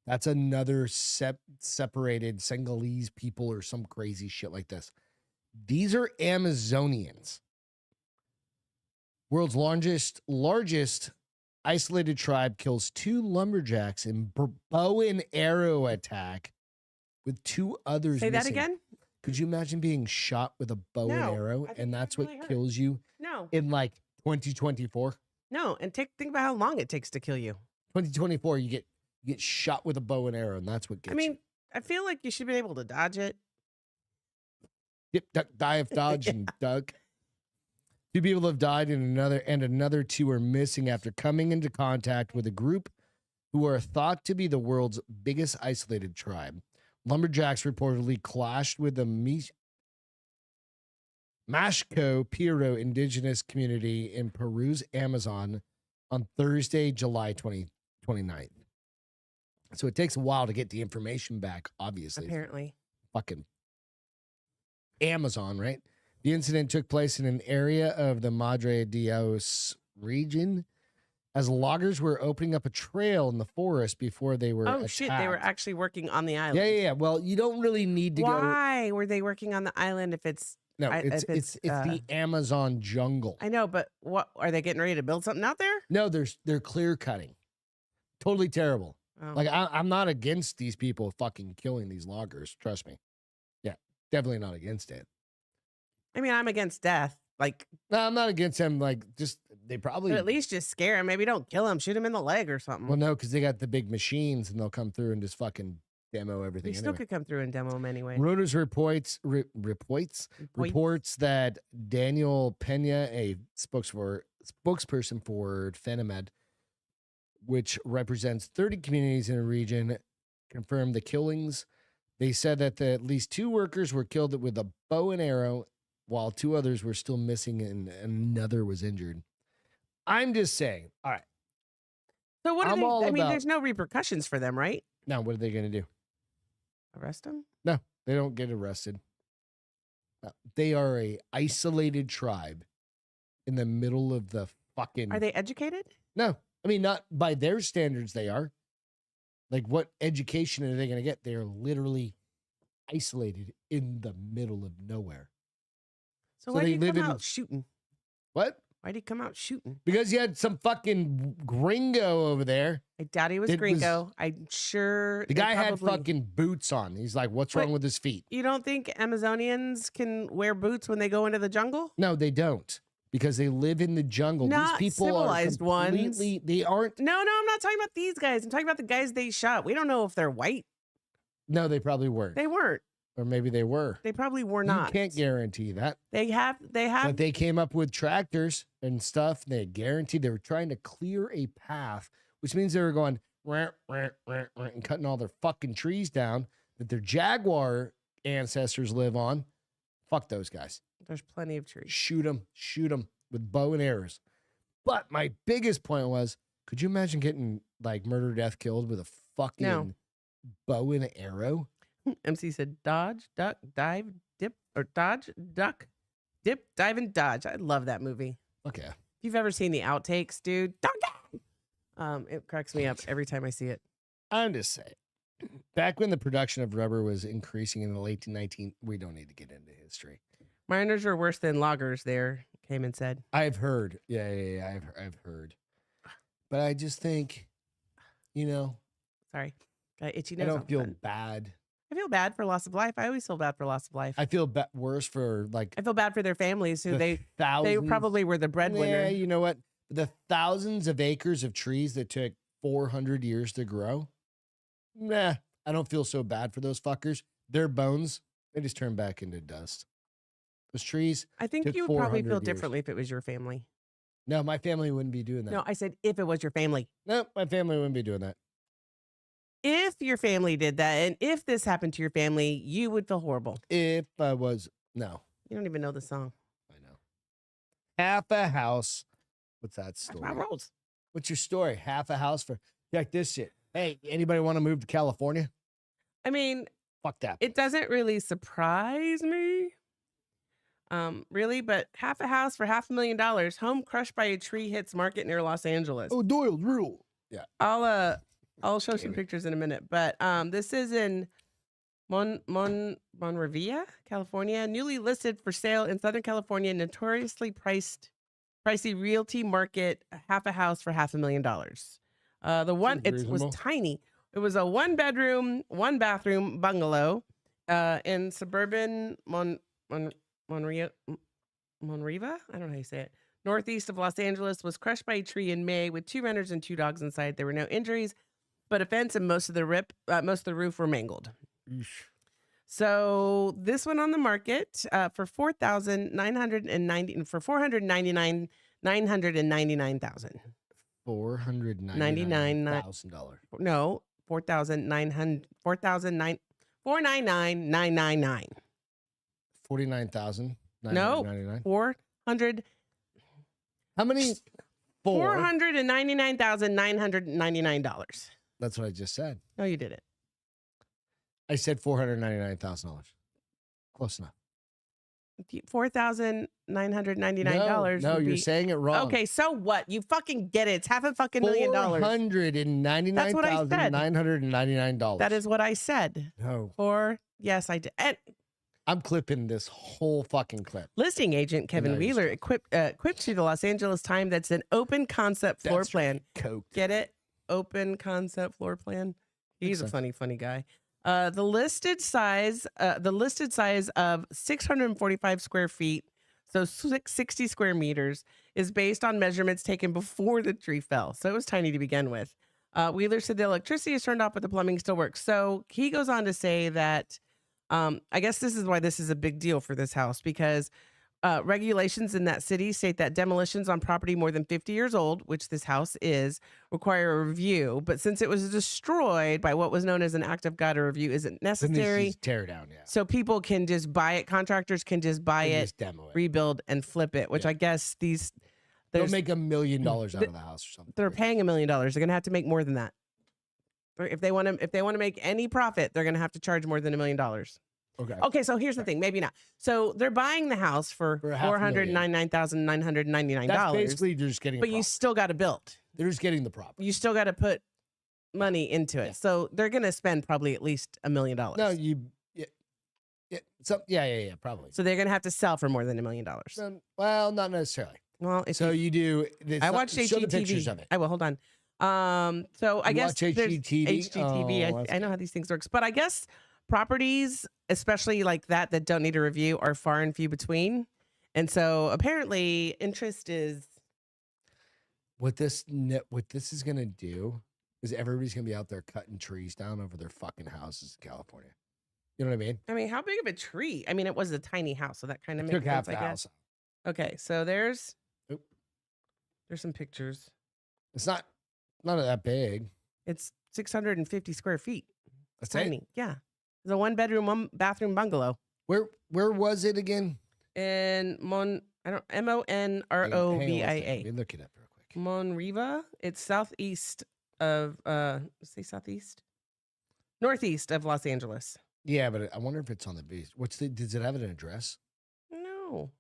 That's another separated Senegalese people or some crazy shit like this. These are Amazonians. World's largest isolated tribe kills 2 lumberjacks in bow and arrow attack with 2 others Say missing. that again? Could you imagine being shot with a bow and arrow and that's what kills you? No. In like 2024? No, and think about how long it takes to kill you. 2024, you get shot with a bow and arrow, and that's what gets you. I feel like you should be able to dodge it. Yep, duck, dive, dodge, and duck. 2 people have died and another 2 are missing after coming into contact with a group who are thought to be the world's biggest isolated tribe. Lumberjacks reportedly clashed with the Mashco Piro indigenous community in Peru's Amazon on Thursday, July 29th. So it takes a while to get the information back, obviously. Apparently. Fucking Amazon, right? The incident took place in an area of the Madre Dios region as loggers were opening up a trail in the forest before they were attacked. Shit, they were actually working on the island. Yeah. Well, you don't really need to go. Why were they working on the island if it's... No, it's the Amazon jungle. I know, but what are they getting ready to build something out there? No, they're clear cutting. Totally terrible. Oh. Like I'm not against these people fucking killing these loggers. Trust me. Yeah, definitely not against it. I mean, I'm against death. Like, no, I'm not against them. Like, just they probably at least just scare him. Maybe don't kill him. Shoot him in the leg or something. Well, no, because they got the big machines and they'll come through and just fucking demo everything. They still could come through and demo them anyway. Reuters reports that Daniel Pena, a spokesperson for FENIMED, which represents 30 communities in a region, confirmed the killings. They said that at least 2 workers were killed with a bow and arrow, while 2 others were still missing and another was injured. I'm just saying. All right. So what are they? I mean, there's no repercussions for them, right? Now, what are they going to do? Arrest them? No, they don't get arrested. No, they are a isolated tribe in the middle of the fucking... Are they educated? No. I mean, not by their standards, they are. Like, what education are they going to get? They are literally isolated in the middle of nowhere. So why did he come out shooting? What? Why did he come out shooting? Because you had some fucking gringo over there. I doubt he was gringo. I'm sure the guy had fucking boots on. He's like, what's wrong with his feet? You don't think Amazonians can wear boots when they go into the jungle? No, they don't. Because they live in the jungle. Not these people civilized are completely, ones. They aren't. No, I'm not talking about these guys. I'm talking about the guys they shot. We don't know if they're white. No, they probably weren't. They weren't. Or maybe they were. They probably were not. You can't guarantee that. They have. But they came up with tractors and stuff. They guaranteed they were trying to clear a path, which means they were going and cutting all their fucking trees down that their jaguar ancestors live on. Fuck those guys. There's plenty of trees. Shoot them with bow and arrows. But my biggest point was, could you imagine getting like murder, death, killed with a fucking bow and arrow. MC said dodge, duck, dive, dip, or dodge, duck, dip, dive, and dodge. I love that movie. Okay. If you've ever seen the outtakes, dude, it cracks me up every time I see it. I'm just saying. Back when the production of rubber was increasing in the late 19, we don't need to get into history. Miners are worse than loggers. There, came and said. I've heard. Yeah. I've heard. But I just think, Sorry, got itchy I nose. don't feel bad. I feel bad for loss of life. I always feel bad for loss of life. I feel worse for I feel bad for their families who they thousands. probably were the breadwinner. Yeah, you know what? The thousands of acres of trees that took 400 years to grow. Nah, I don't feel so bad for those fuckers. Their bones, they just turn back into dust. Those trees. I think took you would probably 400 feel years. differently if it was your family. No, my family wouldn't be doing that. No, I said if it was your family. No, my family wouldn't be doing that. If your family did that, and if this happened to your family, you would feel horrible. If I was, no. You don't even know the song. I know. Half a house. What's that That's story? my rules. What's your story? Half a house for, check this shit. Hey, anybody want to move to California? I mean, Fuck that. it doesn't really surprise me. Really, but half a house for $500,000. Home crushed by a tree hits market near Los Angeles. Oh, Doyle's rule. Yeah. I'll show some pictures in a minute, but this is in Monrovia, California, newly listed for sale in Southern California, notoriously pricey realty market, half a house for $500,000. The one Seems it was reasonable. tiny. It was a 1-bedroom, 1-bathroom bungalow in suburban Monriva. I don't know how you say it. Northeast of Los Angeles, was crushed by a tree in May with 2 renters and 2 dogs inside. There were no injuries, but a fence and most of the roof were mangled. Eesh. So this went on the market for $4,999 for $499,999,000. $499,000. No, $499,999. 49,000. No, 400. How many? $499,999. That's what I just said. No, you didn't. I said $499,000. Close enough. $4,999. No, you're saying it wrong. Okay, so what? You fucking get it. It's half a fucking $1 million. $499,999. That is what I said. No. Yes, I did. And I'm clipping this whole fucking clip. listing agent Kevin No, you're Wheeler equipped to the Los Angeles Times that's an open concept floor That's plan. Coke. Get it? Open concept floor plan. He's a so. funny guy. The listed size of 645 square feet, so 60 square meters, is based on measurements taken before the tree fell. So it was tiny to begin with. Wheeler said the electricity is turned off, but the plumbing still works. So he goes on to say that I guess this is why this is a big deal for this house, because regulations in that city state that demolitions on property more than 50 years old, which this house is, require a review. But since it was destroyed by what was known as an act of God, a review isn't Then this necessary. is tear down, yeah. So people can just buy it. Contractors can just buy And it, just demo it. rebuild, and flip it, which Yeah. I guess They'll make $1 million out of the house or something. they're paying $1 million. They're going to have to make more than that. If they want to make any profit, they're going to have to charge more than $1 million. Okay. Okay, so here's the thing. Maybe not. So they're buying the house for For $500,000. $499,999. That's basically they're just getting But you still got to build. they're just getting the property. You still got to put money into it. Yeah. So they're going to spend probably at least $1 million. No, probably. So they're going to have to sell for more than $1 million. Well, not necessarily. Well, if So you do. I watched show the pictures of HGTV. it. I will. Hold on. So I You guess watch there's HGTV? HGTV. Oh, I know how these things works, but I guess properties, especially like that don't need a review, are far and few between. And so apparently interest is. What this is gonna do is everybody's gonna be out there cutting trees down over their fucking houses in California. You know what I mean? I mean, how big of a tree? I mean, it was a tiny house, so that kind of makes Took half sense, the I house. guess. Okay, so there's Oop. some pictures. It's not that big. It's 650 square feet. That's Tiny. it. Yeah. It's a 1-bedroom, 1-bathroom bungalow. Where was it again? In Hang on, Monrovia. let me look it up real quick. Monriva. It's southeast of say southeast. Northeast of Los Angeles. Yeah, but I wonder if it's on the beach. Does it have an address? No.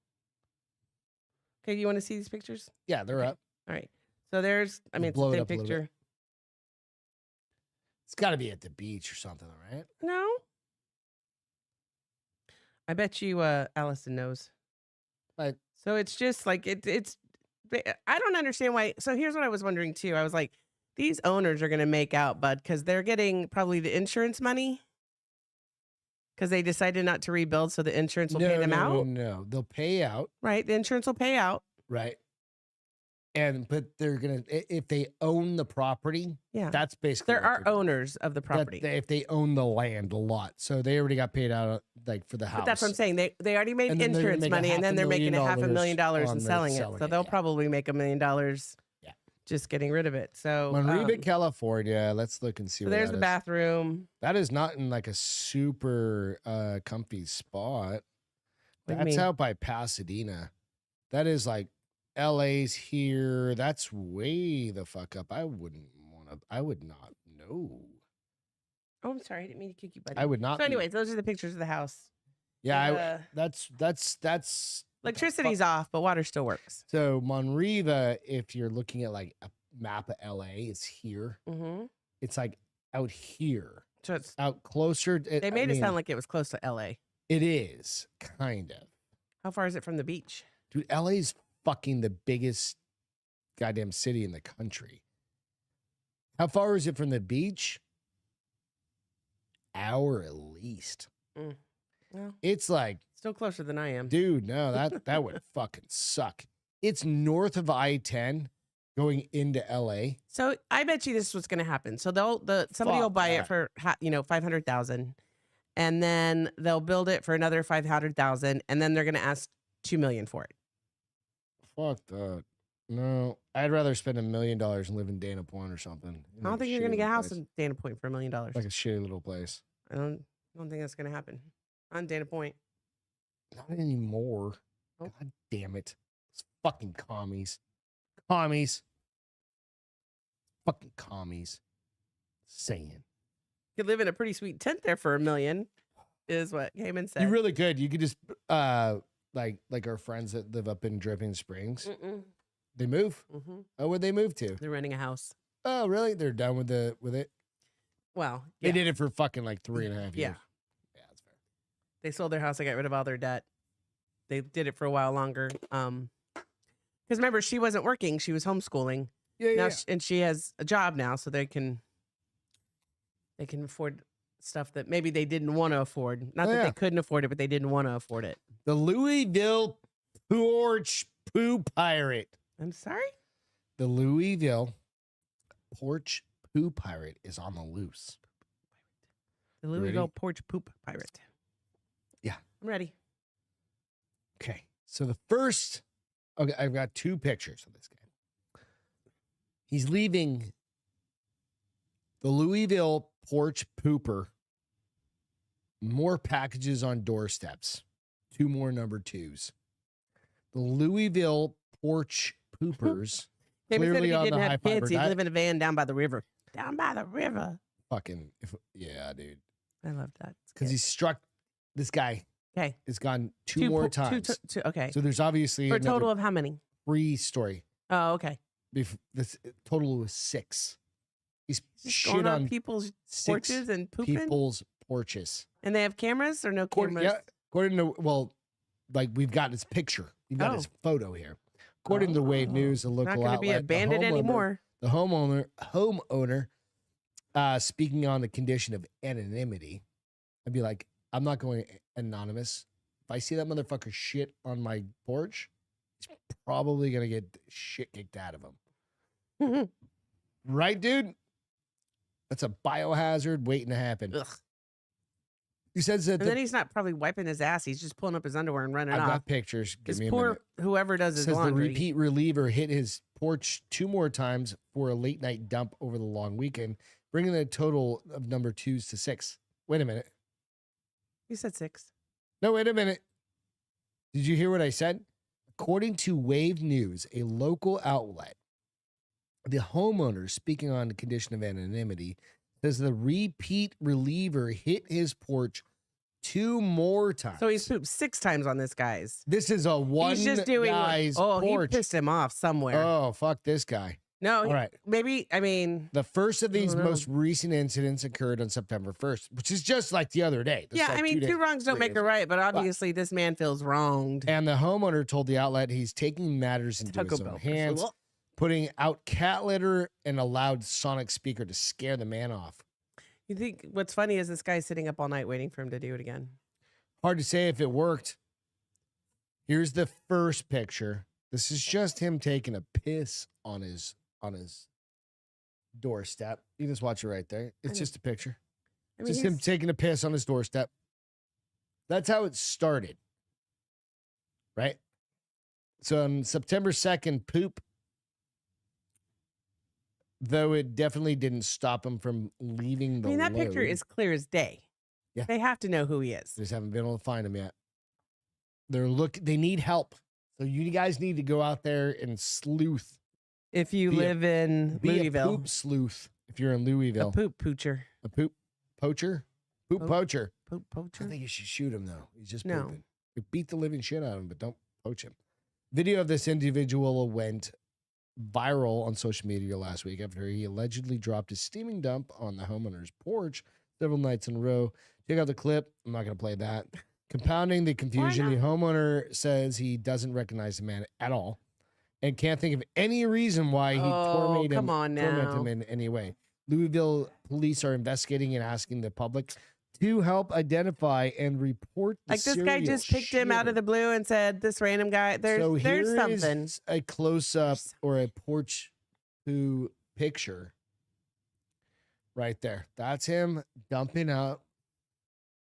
Okay, you want to see these pictures? Yeah, they're Okay. up. All right. So there's, I mean, it's blow the it same up a little bit. picture. It's got to be at the beach or something, right? No. I bet you Allison knows. But So it's just like it's I don't understand why. So here's what I was wondering too. I was like, these owners are going to make out, bud, because they're getting probably the insurance money because they decided not to rebuild, so the insurance will pay them out. No, they'll pay out, Right, the insurance will pay out. right? But they're gonna if they own the property. Yeah, That's basically there what are they're doing. owners of the property. If they own the land a lot, so they already got paid out like for the house. But that's what I'm saying. They already made And then they're gonna insurance make money, and then they're making $500,000 on and the selling it. selling So it, they'll yeah. probably make $1 million. Yeah. Just getting rid of it. So Monterey, California. Let's look and see. so where there's that the is. bathroom. That is not in like a super comfy spot. What do you That's mean? out by Pasadena. That is like LA's here. That's way the fuck up. I would not know. Oh, I'm sorry. I didn't mean to kick you, buddy. I would not. So anyways, those are the pictures of the house. Yeah, that's Electricity's off, but water still works. so Monriva, if you're looking at like a map of LA, it's here. Mm-hmm. It's like out here, So it's, out closer. they made it sound like it was close to LA. it is kind of. How far is it from the beach? Dude, LA's fucking the biggest goddamn city in the country. How far is it from the beach? Hour at least. Well, It's like, still closer than I am. dude, no, that would fucking suck. It's north of I-10 going into LA. So I bet you this is what's going to happen. So somebody will Fuck buy that. it for $500,000, and then they'll build it for another $500,000, and then they're going to ask $2 million for it. Fuck that. No, I'd rather spend $1 million and live in Dana Point or something. I don't think you're going to get a house in Dana Point for $1 million. Like a shitty little place. I don't think that's going to happen on Dana Point. Not anymore. Nope. God damn it. It's fucking commies. Commies. Fucking commies. Saying. You could live in a pretty sweet tent there for $1 million, is what Cayman said. You really could. You could just like our friends that live up in Dripping Springs. They move. Mm-hmm. Oh, where'd they move to? They're renting a house. Oh, really? They're done with it. Well, They yeah. did it for fucking like 3.5 years. Yeah. Yeah, that's fair. They sold their house. They got rid of all their debt. They did it for a while longer. Because remember, she wasn't working. She was homeschooling. Yeah, Now and she has a job now, so they can afford stuff that maybe they didn't want to afford. Not that they couldn't afford it, but they didn't want to afford it. The Louisville Porch Poo Pirate. I'm sorry? The Louisville Porch Poo Pirate is on the loose. The Louisville Porch Poop Pirate. Yeah. I'm ready. Okay. So the first, okay, I've got 2 pictures of this guy. He's leaving the Louisville Porch Pooper. More packages on doorsteps. 2 more number 2s. The Louisville Porch Poopers. Maybe said if Clearly he on didn't the have high fiber kids, he'd diet. live in a van down by the river. Down by the river. Fucking, yeah, dude. I love that. Because he struck, this guy Okay. has gone 2 more times. Okay. So there's obviously For a another total of how many? 3 story. Oh, okay. This total was 6. He's Just shit going on people's 6 porches and pooping. people's porches. And they have cameras or no cameras? Yeah, according to, well, like we've got his picture. We've got his photo here. According to Wave News, a local Not going to outlet, be abandoned anymore. The homeowner, speaking on the condition of anonymity, I'd be like, I'm not going anonymous. If I see that motherfucker shit on my porch, he's probably going to get shit kicked out of him. Right, dude? That's a biohazard waiting to happen. Ugh. He says that And then he's not probably wiping his ass. He's just pulling up his underwear and running I've off. got pictures. Give Because me a poor minute. whoever does his Says the laundry. repeat reliever hit his porch 2 more times for a late night dump over the long weekend, bringing the total of number 2s to 6. Wait a minute. You said 6. No, wait a minute. Did you hear what I said? According to Wave News, a local outlet, the homeowner, speaking on the condition of anonymity, says the repeat reliever hit his porch 2 more times. So he's pooped 6 times on this guy's. This is a one He's just doing guy's he porch. pissed him off somewhere. Oh, fuck this guy. No, All right. maybe, I mean. The first of these I don't know. most recent incidents occurred on September 1st, which is just like the other day. This is Yeah, like I mean, 2 two wrongs don't days, make 3 a right, but obviously this man feels wronged. And the homeowner told the outlet he's taking matters into his own hands, putting out cat litter and a loud sonic speaker to scare the man off. You think what's funny is this guy's sitting up all night waiting for him to do it again. Hard to say if it worked. Here's the first picture. This is just him taking a piss on his doorstep. You just watch it right there. It's just a picture. I mean, Just him taking a piss on his doorstep. That's how it started. Right? So on September 2nd, poop, though it definitely didn't stop him from leaving the that picture load. is clear as day. Yeah. They have to know who he is. Just haven't been able to find him yet. They need help. So you guys need to go out there and sleuth. If you live in Be a Louisville. poop sleuth if you're in Louisville. A poop poocher. A poop poacher? Poop poacher. Poop I poacher. think you should shoot him though. He's just No. pooping. You beat the living shit out of him, but don't poach him. Video of this individual went viral on social media last week after he allegedly dropped his steaming dump on the homeowner's porch several nights in a row. Check out the clip. I'm not going to play that. Compounding the confusion, the homeowner says he doesn't recognize the man at all and can't think of any reason why he tormented him in any way. Louisville police are investigating and asking the public to help identify and report the Like this guy just picked him out of the blue and said, this random guy, there's something. Is a close-up or a porch poo picture right there. That's him dumping out.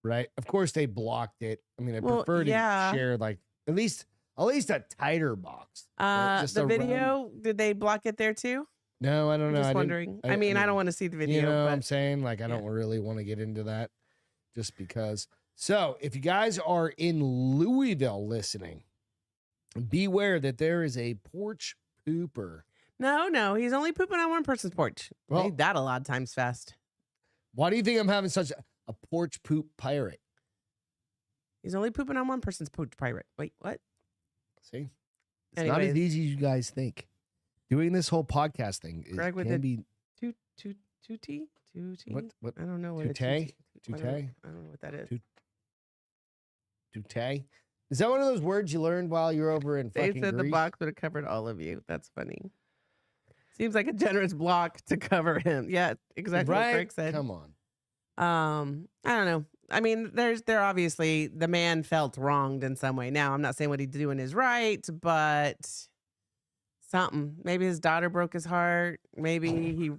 Right. Of course, they blocked it. I mean, I prefer to share like at least a tighter box. Right? The video, did they block it there too? No, I don't know. Just wondering. I mean, I don't want to see the video. You know but what I'm saying? Like, I don't really want to get into that just because. So, if you guys are in Louisville listening, beware that there is a porch pooper. No, he's only pooping on one person's porch. Well, Made that a lot of times fast. Why do you think I'm having such a porch poop pirate? He's only pooping on one person's porch pirate. Wait, what? See? It's not as easy as you guys think. Doing this whole podcast thing can be two T. What? I don't know what Tute? I Tute? don't know what that is. Tute? Is that one of those words you learned while you were over in They fucking said Greece? the box would have covered all of you. That's funny. Seems like a generous block to cover him. Yeah, exactly what Greg said. Come on. I don't know. I mean, there obviously the man felt wronged in some way. Now, I'm not saying what he's doing is right, but something. Maybe his daughter broke his heart. Maybe he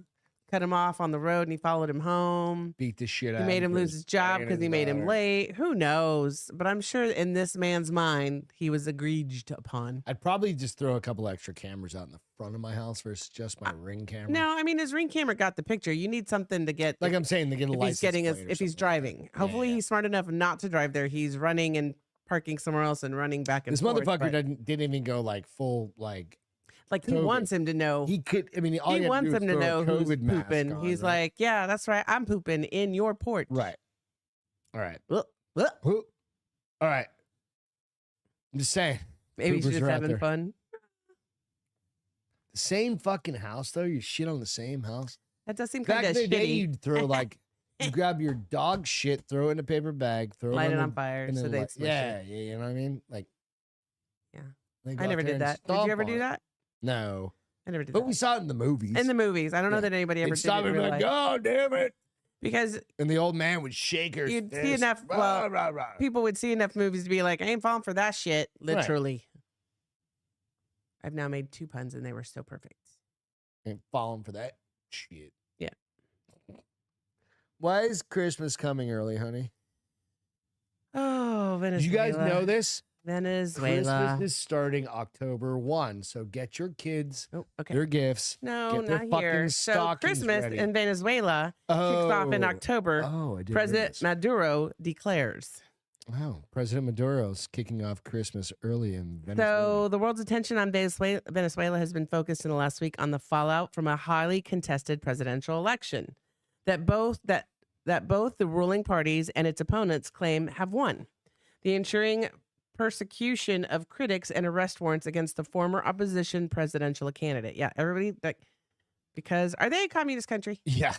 cut him off on the road and he followed him home. Beat the shit out. He made him lose his job because he made him late. Who knows? But I'm sure in this man's mind, he was egreged upon. I'd probably just throw a couple extra cameras out in the front of my house versus just my Ring camera. No, I mean his Ring camera got the picture. You need something to get. Like I'm saying, to get a license plate or if he's something driving. like that. Hopefully Yeah. he's smart enough not to drive there. He's running and parking somewhere else and running back and This forth. motherfucker didn't even go like full like he COVID. wants him to know. He could. I mean, all He you have wants to him do to is know throw a who's COVID mask pooping. on, He's right? like, yeah, that's right. I'm pooping in your porch. Right. All right. Ugh. All right. I'm just saying. Maybe he's Poopers just are out having there. fun. The same fucking house though. You shit on the same house. That does seem kind Back of in the day, shitty. you'd throw like you grab your dog shit, throw it in a paper bag, throw Light it it on on fire and so then they like, smush yeah, it. you know what I mean? Like, Yeah. they go I out never there did and that. Did stomp you ever on do it. that? No, I never did but that. we saw it in the movies. In the movies. I don't know Yeah. that anybody ever They'd did stop it and in be real like, life. "God damn it!" Because And the old man would shake her. you'd see fist. enough. Rah, Well, rah, rah. people would see enough movies to be like, I ain't falling for that shit. Right. Literally. I've now made 2 puns and they were still perfect. Ain't falling for that shit. Yeah. Why is Christmas coming early, honey? Oh, Venezuela. Did you guys know this? Venezuela. Christmas is starting October 1, so get your kids Oh, okay. their gifts. No, get their not fucking here. So stockings Christmas ready. in Venezuela kicks off in October. Oh, I didn't President realize. Maduro declares. Wow, President Maduro's kicking off Christmas early in Venezuela. So the world's attention on Venezuela has been focused in the last week on the fallout from a highly contested presidential election. that both the ruling parties and its opponents claim have won. The ensuring persecution of critics and arrest warrants against the former opposition presidential candidate. Yeah, everybody because are they a communist country? Yeah.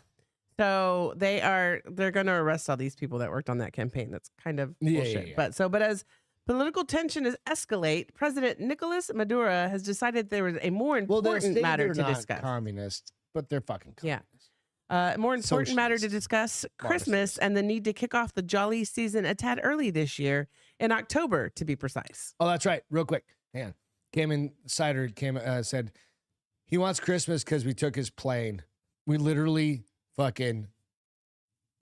So they're going to arrest all these people that worked on that campaign. That's kind of bullshit. Yeah. But as political tension is escalate, President Nicolas Maduro has decided there was a more important matter to discuss. Communist, but they're fucking communist. More important matter to discuss: Christmas and the need to kick off the jolly season a tad early this year, in October to be precise. Oh, that's right. Real quick, said he wants Christmas because we took his plane. We literally fucking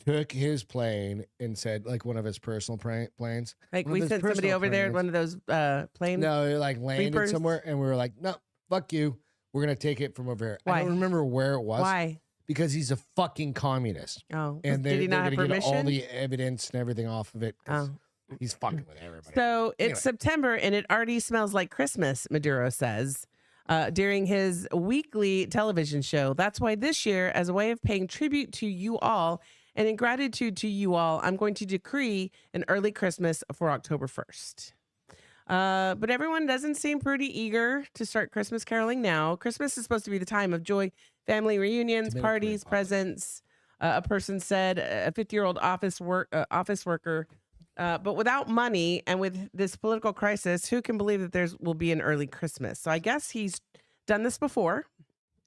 took his plane and said, like, one of his personal planes. Like, we sent somebody over there, one of those planes. No, it like landed Reapers. somewhere, and we were like, no, fuck you. We're gonna take it from over here. Why? I don't remember where it was. Why? Because he's a fucking communist. Oh, and did he not have gonna permission? get all the evidence and everything off of it. Oh. He's fucking with everybody. So it's September and it already smells like Christmas, Maduro says during his weekly television show. That's why this year, as a way of paying tribute to you all and in gratitude to you all, I'm going to decree an early Christmas for October 1st. But everyone doesn't seem pretty eager to start Christmas caroling now. Christmas is supposed to be the time of joy, family reunions, parties, presents. A person said, a 50-year-old office worker. But without money and with this political crisis, who can believe that there will be an early Christmas? So I guess he's done this before.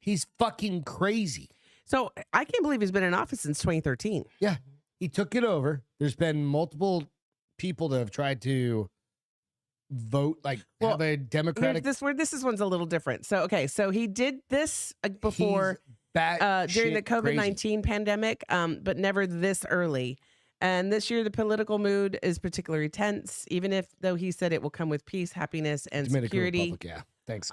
He's fucking crazy. So I can't believe he's been in office since 2013. Yeah, he took it over. There's been multiple people that have tried to vote, have a democratic. This one's a little different. So so he did this before during the COVID-19 pandemic, but never this early. And this year, the political mood is particularly tense, even though he said it will come with peace, happiness, and Dominican security. Republic, yeah. Thanks.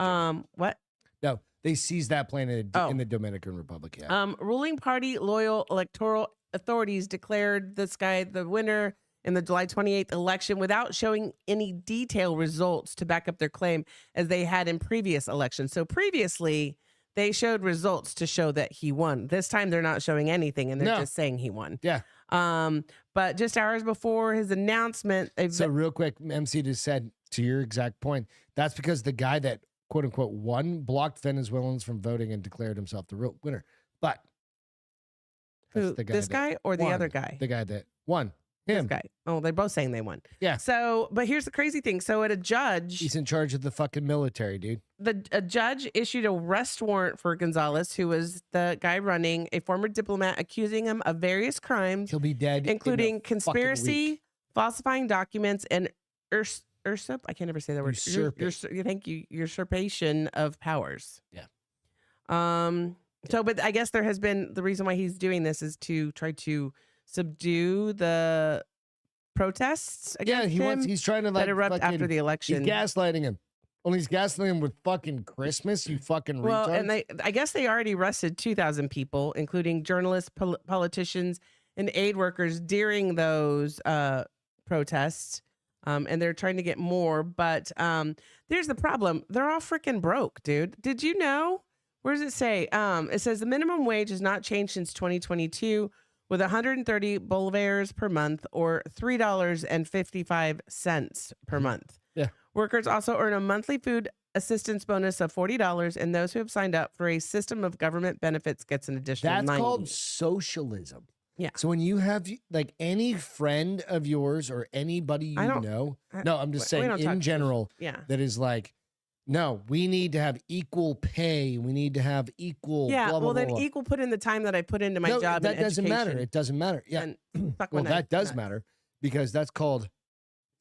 What? No, they seized that plane in the Dominican Republic. Yeah. Ruling party loyal electoral authorities declared this guy the winner in the July 28th election without showing any detailed results to back up their claim as they had in previous elections. So previously, they showed results to show that he won. This time, they're not showing anything, and they're just saying he won. Yeah. But just hours before his announcement, so real quick, MC just said, to your exact point, that's because the guy that quote unquote won blocked Venezuelans from voting and declared himself the real winner. But who? This guy or the other guy? The guy that won. Him. This guy. Oh, they're both saying they won. Yeah. So, but here's the crazy thing. So, at a judge, he's in charge of the fucking military, dude. A judge issued a arrest warrant for Gonzalez, who was the guy running, a former diplomat, accusing him of various crimes. He'll be dead, including conspiracy, falsifying documents, and usurp. I can't ever say that word. Thank you. Usurpation of powers. Yeah. So, but I guess there has been the reason why he's doing this is to try to subdue the protests against him. He's trying to erupt after the election. He's gaslighting him. Only he's gaslighting him with fucking Christmas, you fucking retard. Well, and I guess they already arrested 2,000 people, including journalists, politicians, and aid workers during those protests. And they're trying to get more. But there's the problem. They're all freaking broke, dude. Did you know? Where does it say? It says the minimum wage has not changed since 2022 with 130 bolivars per month or $3.55 per month. Yeah. Workers also earn a monthly food assistance bonus of $40, and those who have signed up for a system of government benefits gets an additional $90. That's called socialism. Yeah. So when you have like any friend of yours or anybody you know, no, I'm just saying in general, that is like, no, we need to have equal pay. We need to have equal. Yeah. Blah, blah, well, then blah. equal put in the time that I put into my job. That doesn't education. matter. It doesn't matter. Yeah. Well, that does matter because that's called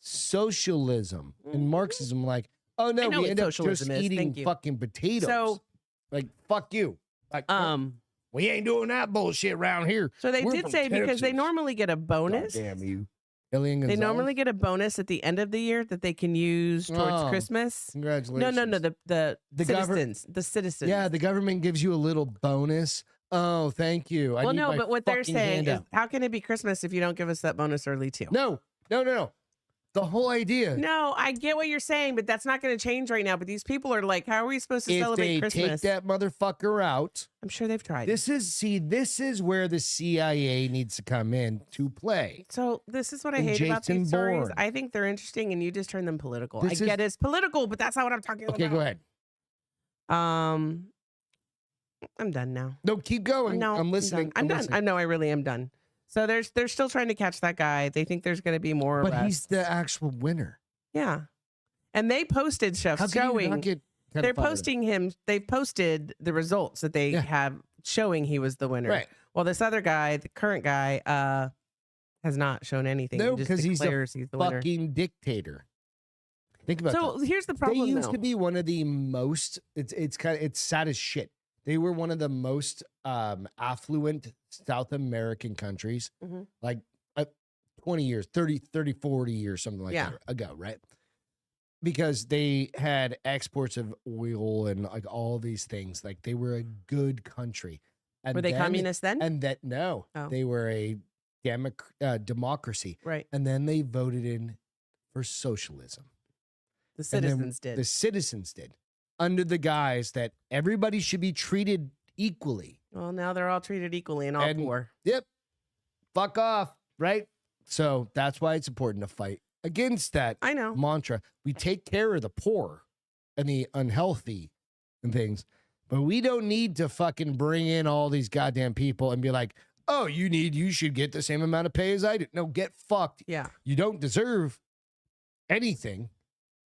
socialism and Marxism. Like, oh no, we end up just eating fucking potatoes. So, like, fuck you. Like, we ain't doing that bullshit around here. So they did say because they normally get a bonus. God damn you. They normally get a bonus at the end of the year that they can use towards Christmas. Congratulations. No. The citizens. The citizens. Yeah, the government gives you a little bonus. Oh, thank you. Well, no, but what they're saying is, how can it be Christmas if you don't give us that bonus early too? No. The the whole idea. No, I get what you're saying, but that's not going to change right now. But these people are like, how are we supposed to If celebrate they Christmas? take that motherfucker out, I'm sure they've tried. this is where the CIA needs to come in to play. So this is what I And hate about Jason these stories. Bourne. I think they're interesting, and you just turn them political. This I get it's political, but that's not what I'm talking about. Okay, go ahead. I'm done now. No, keep going. No, I'm listening. I'm done. listening. I know. I really am done. So they're still trying to catch that guy. They think there's going to be more. But arrests. he's the actual winner. Yeah, and they posted stuff How can you showing. not get They're pedophile? posting him. They've posted the results that they Yeah. have showing he was the winner. Right. Well, this other guy, the current guy, has not shown anything. No, He just because he's a declares he's the winner. fucking dictator. Think about So that. here's the They problem. used though. to be one of the most. It's sad as shit. They were one of the most affluent South American countries, Mhm. like 20 years, 30, 40 years, something like Yeah. that ago, right? Because they had exports of oil and like all these things. Like they were a good country. And Were they then- communists then? And that no, Oh. they were a democracy. Right. And then they voted in for socialism. The And then citizens did. The citizens did, under the guise that everybody should be treated equally. Well, now they're all treated equally and all And- poor. Yep. Fuck off, right? So that's why it's important to fight against that I know. mantra. We take care of the poor and the unhealthy and things, but we don't need to fucking bring in all these goddamn people and be like, oh, you should get the same amount of pay as I do. No, get fucked. Yeah. You don't deserve anything.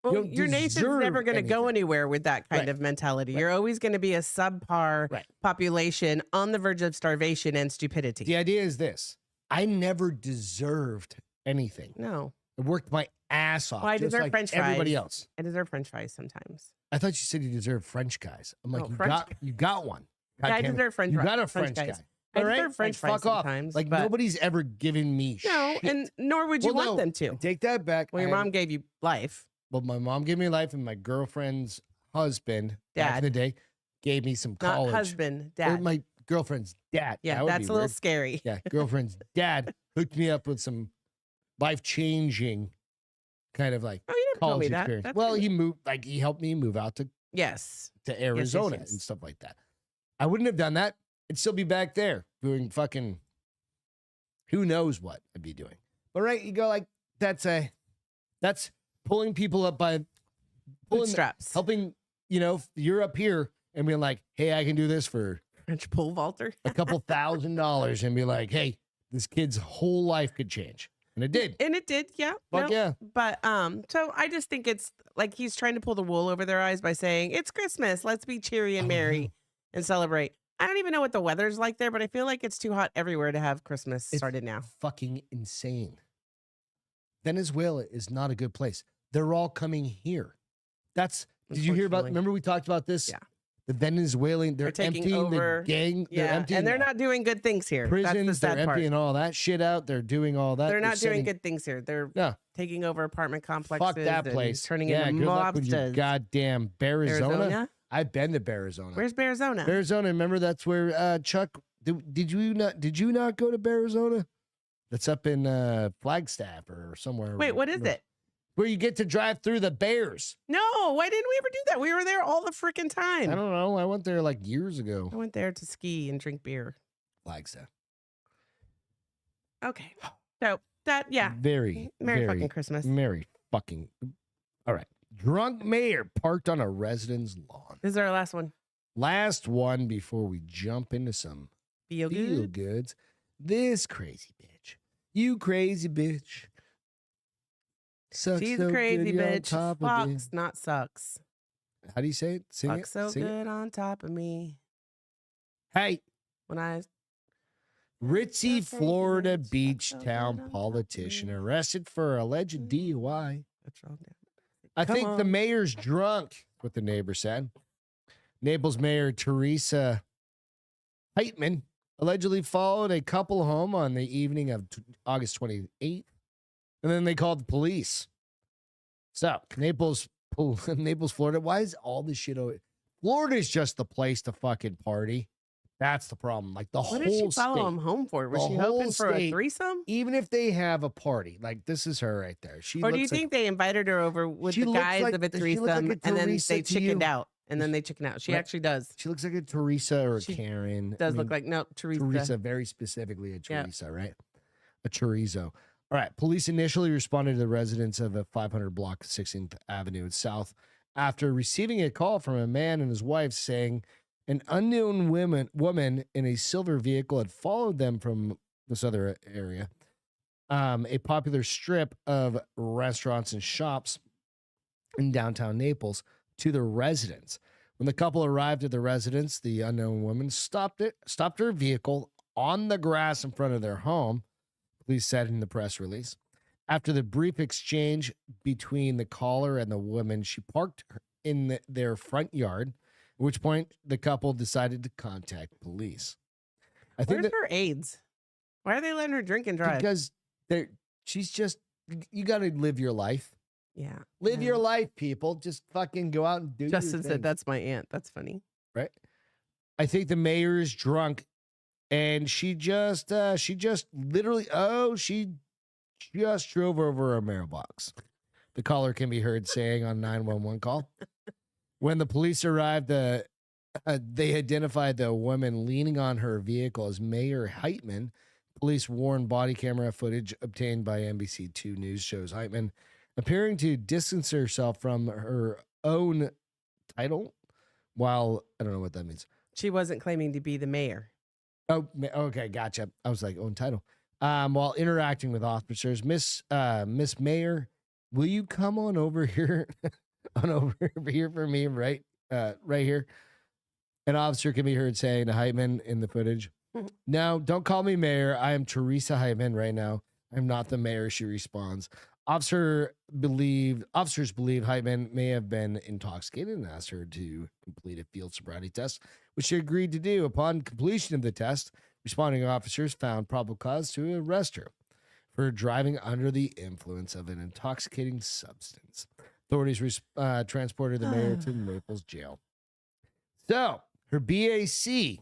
Well, don't your nation's deserve never going to go anything. anywhere with that kind Right. of mentality. Right. You're always going to be a subpar Right. population on the verge of starvation and stupidity. The idea is this. I never deserved anything. No, I worked my ass off, Well, I just deserve like French everybody fries. else. I deserve French fries sometimes. I thought you said you deserved French guys. I'm like, Oh, French you got one. Yeah, I God damn it. deserve French You fries. got a French guys. guy. I All right? deserve French fries fuck off. sometimes. Like but nobody's ever given me no, shit. and nor would you Well, want no, them to. Take that back. Well, your mom gave you life. Well, my mom gave me life, and my girlfriend's husband, back in Dad. the day, gave me some Not college. husband, Or dad. my girlfriend's dad. Yeah, That would that's be a little weird. scary. Yeah, girlfriend's dad hooked me up with some life-changing kind of like Oh, you didn't tell me college that. experience. That's Well, good. he helped me move out to Yes. Arizona yes. and stuff like that. I wouldn't have done that. I'd still be back there doing fucking who knows what I'd be doing. But right, you go like that's pulling people up by Bootstraps. helping, you're up here and being like, hey, I can do this for French pole vaulter. a couple $1,000 and be like, hey, this kid's whole life could change. And it did. And it did, yeah. Fuck no, yeah. But so I just think it's like he's trying to pull the wool over their eyes by saying it's Christmas. Let's be cheery and Oh, merry no. and celebrate. I don't even know what the weather's like there, but I feel like it's too hot everywhere to have Christmas It's started now. Fucking insane. Venezuela is not a good place. They're all coming here. Did you hear about, Unfortunately. remember we talked about this? Yeah. The Venezuelan, they're taking emptying over- the gang. They're Yeah, emptying and they're the not doing good things here. That's prisons. the They're sad part. emptying all that shit out. They're doing all that. They're not doing setting- good things here. They're No. taking over apartment complexes. Fuck that and place. Turning yeah, into good luck with your mobsters. goddamn Arizona. Arizona? I've been to Arizona. Where's Arizona? Arizona, remember that's where Chuck did you not go to Arizona? That's up in Flagstaff or somewhere. Wait, what is it? Where you get to drive through the bears. No, why didn't we ever do that? We were there all the freaking I time. don't know. I went there like years ago. I went there to ski and drink beer. Flagstaff. Okay. So that, yeah. Very, Merry very, fucking Christmas. Merry fucking. All right. Drunk mayor parked on a resident's lawn. This is our last one. Last one before we jump into some Feel feel good. goods. This crazy bitch. You crazy bitch. Sucks She's so a crazy good, you're on bitch. top of it. Fucks, not sucks. How do you say it? Sing Fuck it. so Sing it. good on top of me. Hey, When I ritzy crazy Florida bitch. beach Fuck so town good on top of politician me. arrested for alleged DUI. What's wrong there? I Come think the on. mayor's drunk, what the neighbor said. Naples Mayor Teresa Heitman allegedly followed a couple home on the evening of August 28th, and then they called the police. So, Naples, Florida. Why is all this shit over? Florida's just the place to fucking party. That's the problem. Like the What whole did she follow state, him home for? Was the she whole hoping for a state, threesome? even if they have a party, like this is her right there. She Or do you looks like think they invited her over with she the looks guys like of a she looks like threesome a and then Teresa they to you. chickened out? And then they chickened out. She Right. actually does. She looks like a Teresa or a She Karen. Does look like, no, Teresa, very specifically a Yeah. Teresa, right? A chorizo. All right. Police initially responded to the residents of a 500 block 16th Avenue in South after receiving a call from a man and his wife saying an unknown woman in a silver vehicle had followed them from this other area, a popular strip of restaurants and shops in downtown Naples, to the residence. When the couple arrived at the residence, the unknown woman stopped her vehicle on the grass in front of their home, police said in the press release. After the brief exchange between the caller and the woman, she parked in their front yard, at which point the couple decided to contact police. I think Where's her AIDS? Why are they letting her drink and drive? because she's just, you got to live your life. Yeah. Live your life, people. Just fucking go out and do your Justin thing. said, that's my aunt. That's funny. Right? I think the mayor is drunk, and she just literally, she just drove over a mailbox. The caller can be heard saying on 911 call. When the police arrived, they identified the woman leaning on her vehicle as Mayor Heitman. Police warned body camera footage obtained by NBC2 News shows Heitman appearing to distance herself from her own title while, I don't know what that means. She wasn't claiming to be the mayor. Oh, okay, gotcha. I was like, own title. While interacting with officers, Miss Mayor, will you come on over here, over here for me, right here? An officer can be heard saying to Heitman in the footage, "No, don't call me mayor. I am Teresa Heitman right now. I'm not the mayor," she responds. Officers believe Heitman may have been intoxicated and asked her to complete a field sobriety test, which she agreed to do. Upon completion of the test, responding officers found probable cause to arrest her for driving under the influence of an intoxicating substance. Authorities transported the mayor to Naples jail. So, her BAC,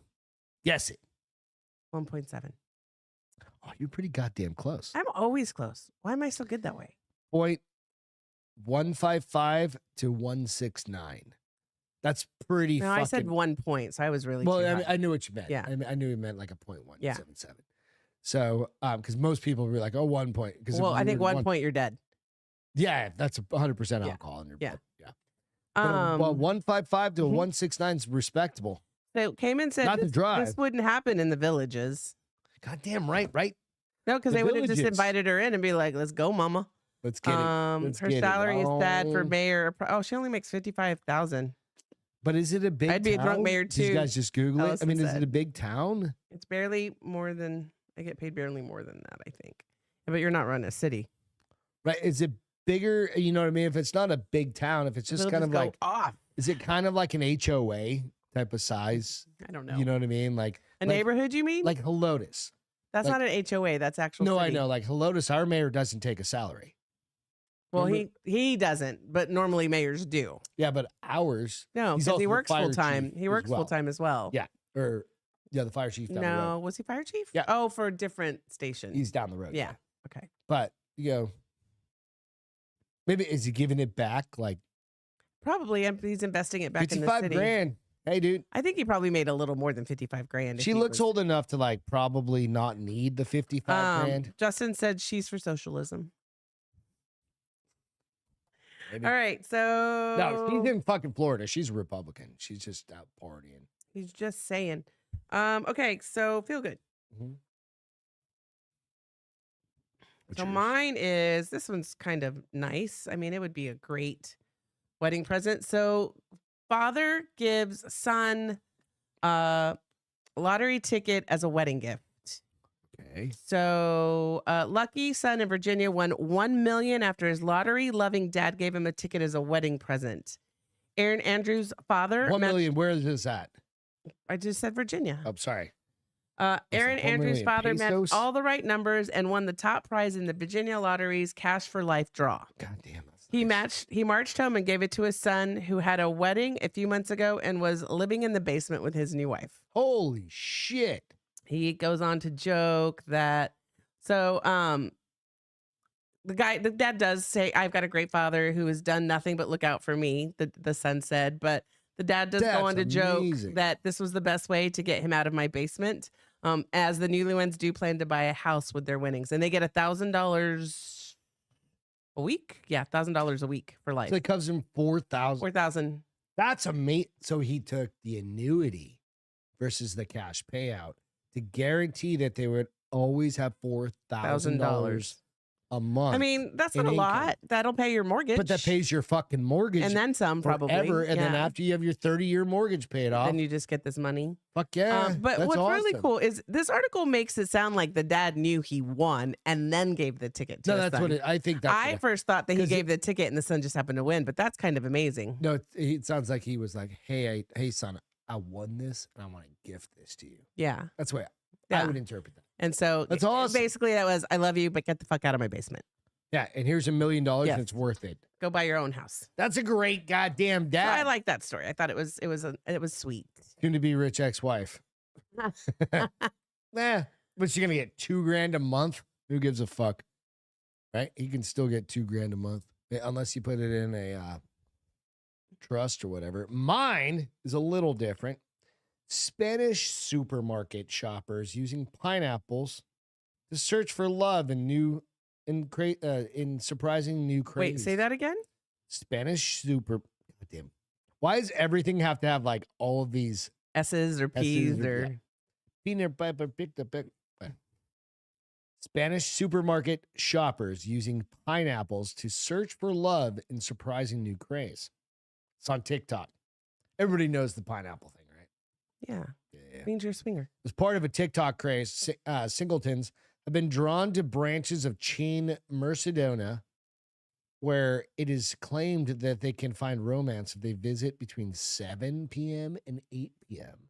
guess it. 1.7. Oh, you're pretty goddamn close. I'm always close. Why am I so good that way? 0.155 to 169. That's pretty No, fucking... I said 1 point, so I was really Well, too I high. I knew what you meant. Yeah. I knew you meant like a 0.177. Yeah. So, because most people were like, oh, 1 point. Well, I think 1 point, you're dead. Yeah, that's 100% alcohol in your blood. Yeah. But 155 to 169 is respectable. So Cayman said Not to drive. this wouldn't happen in the villages. Goddamn right? No, because The they would have just villages. invited her in and be like, let's go, mama. Let's get it. Let's Her get it. salary is sad for Oh. mayor. Oh, she only makes 55,000. But is it a big I'd be a drunk town? mayor Did you too, guys just Google it? I Allison mean, is it said. a big town? It's barely more than, I get paid barely more than that, I think. But you're not running a city. Right? Is it bigger? You know what I mean? If it's not a big town, if it's just They'll kind of go like, off. is it kind of like an HOA type of size? I don't know. You know what I mean? Like a neighborhood, you mean? like Helotes. That's like- not an HOA. That's actual No, I city. know. Like Helotes, our mayor doesn't take a salary. Well, Remember- he doesn't, but normally mayors do. Yeah, but ours, No, He's because also he the works fire full time. chief He as works well. full time as well. Yeah. or the fire chief down the road. No, was he fire chief? Yeah. Oh, for a different station. He's down the road. Yeah. Okay. But, you know, maybe is he giving it back like Probably he's investing it back in the 55 city. grand? Hey, dude. I think he probably made a little more than 55 grand. if She he looks was- old enough to like probably not need the 55 grand. Justin said she's for socialism. Maybe. All right, so No, she's in fucking Florida. She's a Republican. She's just out partying. he's just saying. Okay, so feel good. What's So yours? mine is, this one's kind of nice. I mean, it would be a great wedding present. So father gives son a lottery ticket as a wedding gift. Okay. So lucky son in Virginia won $1 million after his lottery loving dad gave him a ticket as a wedding present. Aaron Andrews' father. 1 million. Where is this at? I just said Virginia. Oh, sorry. Aaron 1 Andrews' million father pesos? matched all the right numbers and won the top prize in the Virginia Lottery's Cash for Life draw. God damn. That's He marched home and gave it to his son, who had a wedding a few months ago and was living in the basement with his new wife. Holy shit. He goes on to joke that, the dad does say, I've got a great father who has done nothing but look out for me, the son said, but the dad does go on to joke that this was the best way to get him out of my basement, as the newlyweds do plan to buy a house with their winnings, and they get $1,000 a week. Yeah, $1,000 a week for life. So it comes in 4,000. 4,000. That's amazing. So he took the annuity versus the cash payout to guarantee that they would always have $4,000 a month. I mean, that's not a lot. That'll pay your mortgage. But that pays your fucking mortgage. And then some, probably. Forever. And then after you have your 30-year mortgage paid off. Then you just get this money. Fuck yeah. But that's what's awesome. really cool is this article makes it sound like the dad knew he won and then gave the ticket to his that's son. what I think. I first thought that he gave the ticket and the son just happened to win, but that's kind of amazing. No, it sounds like he was like, hey, son, I won this and I want to gift this to you. Yeah. That's the way I would interpret that. And so that's awesome. Basically that was, I love you, but get the fuck out of my basement. Yeah, and here's $1 million and it's worth it. Go buy your own house. That's a great goddamn dad. So I like that story. I thought it was sweet. Soon to be rich ex-wife. Nah, but she's gonna get $2,000 a month. Who gives a fuck? Right? He can still get $2,000 a month. Unless you put it in a trust or whatever. Mine is a little different. Spanish supermarket shoppers using pineapples to search for love in surprising new crazes. Wait, say that again? Spanish goddamn. Why does everything have to have like all of these S's or P's or peanut butter picked up? Spanish supermarket shoppers using pineapples to search for love in surprising new craze. It's on TikTok. Everybody knows the pineapple thing, right? Yeah. Means you're a swinger. As part of a TikTok craze, singletons have been drawn to branches of chain Mercadona, where it is claimed that they can find romance if they visit between 7 p.m. and 8 p.m.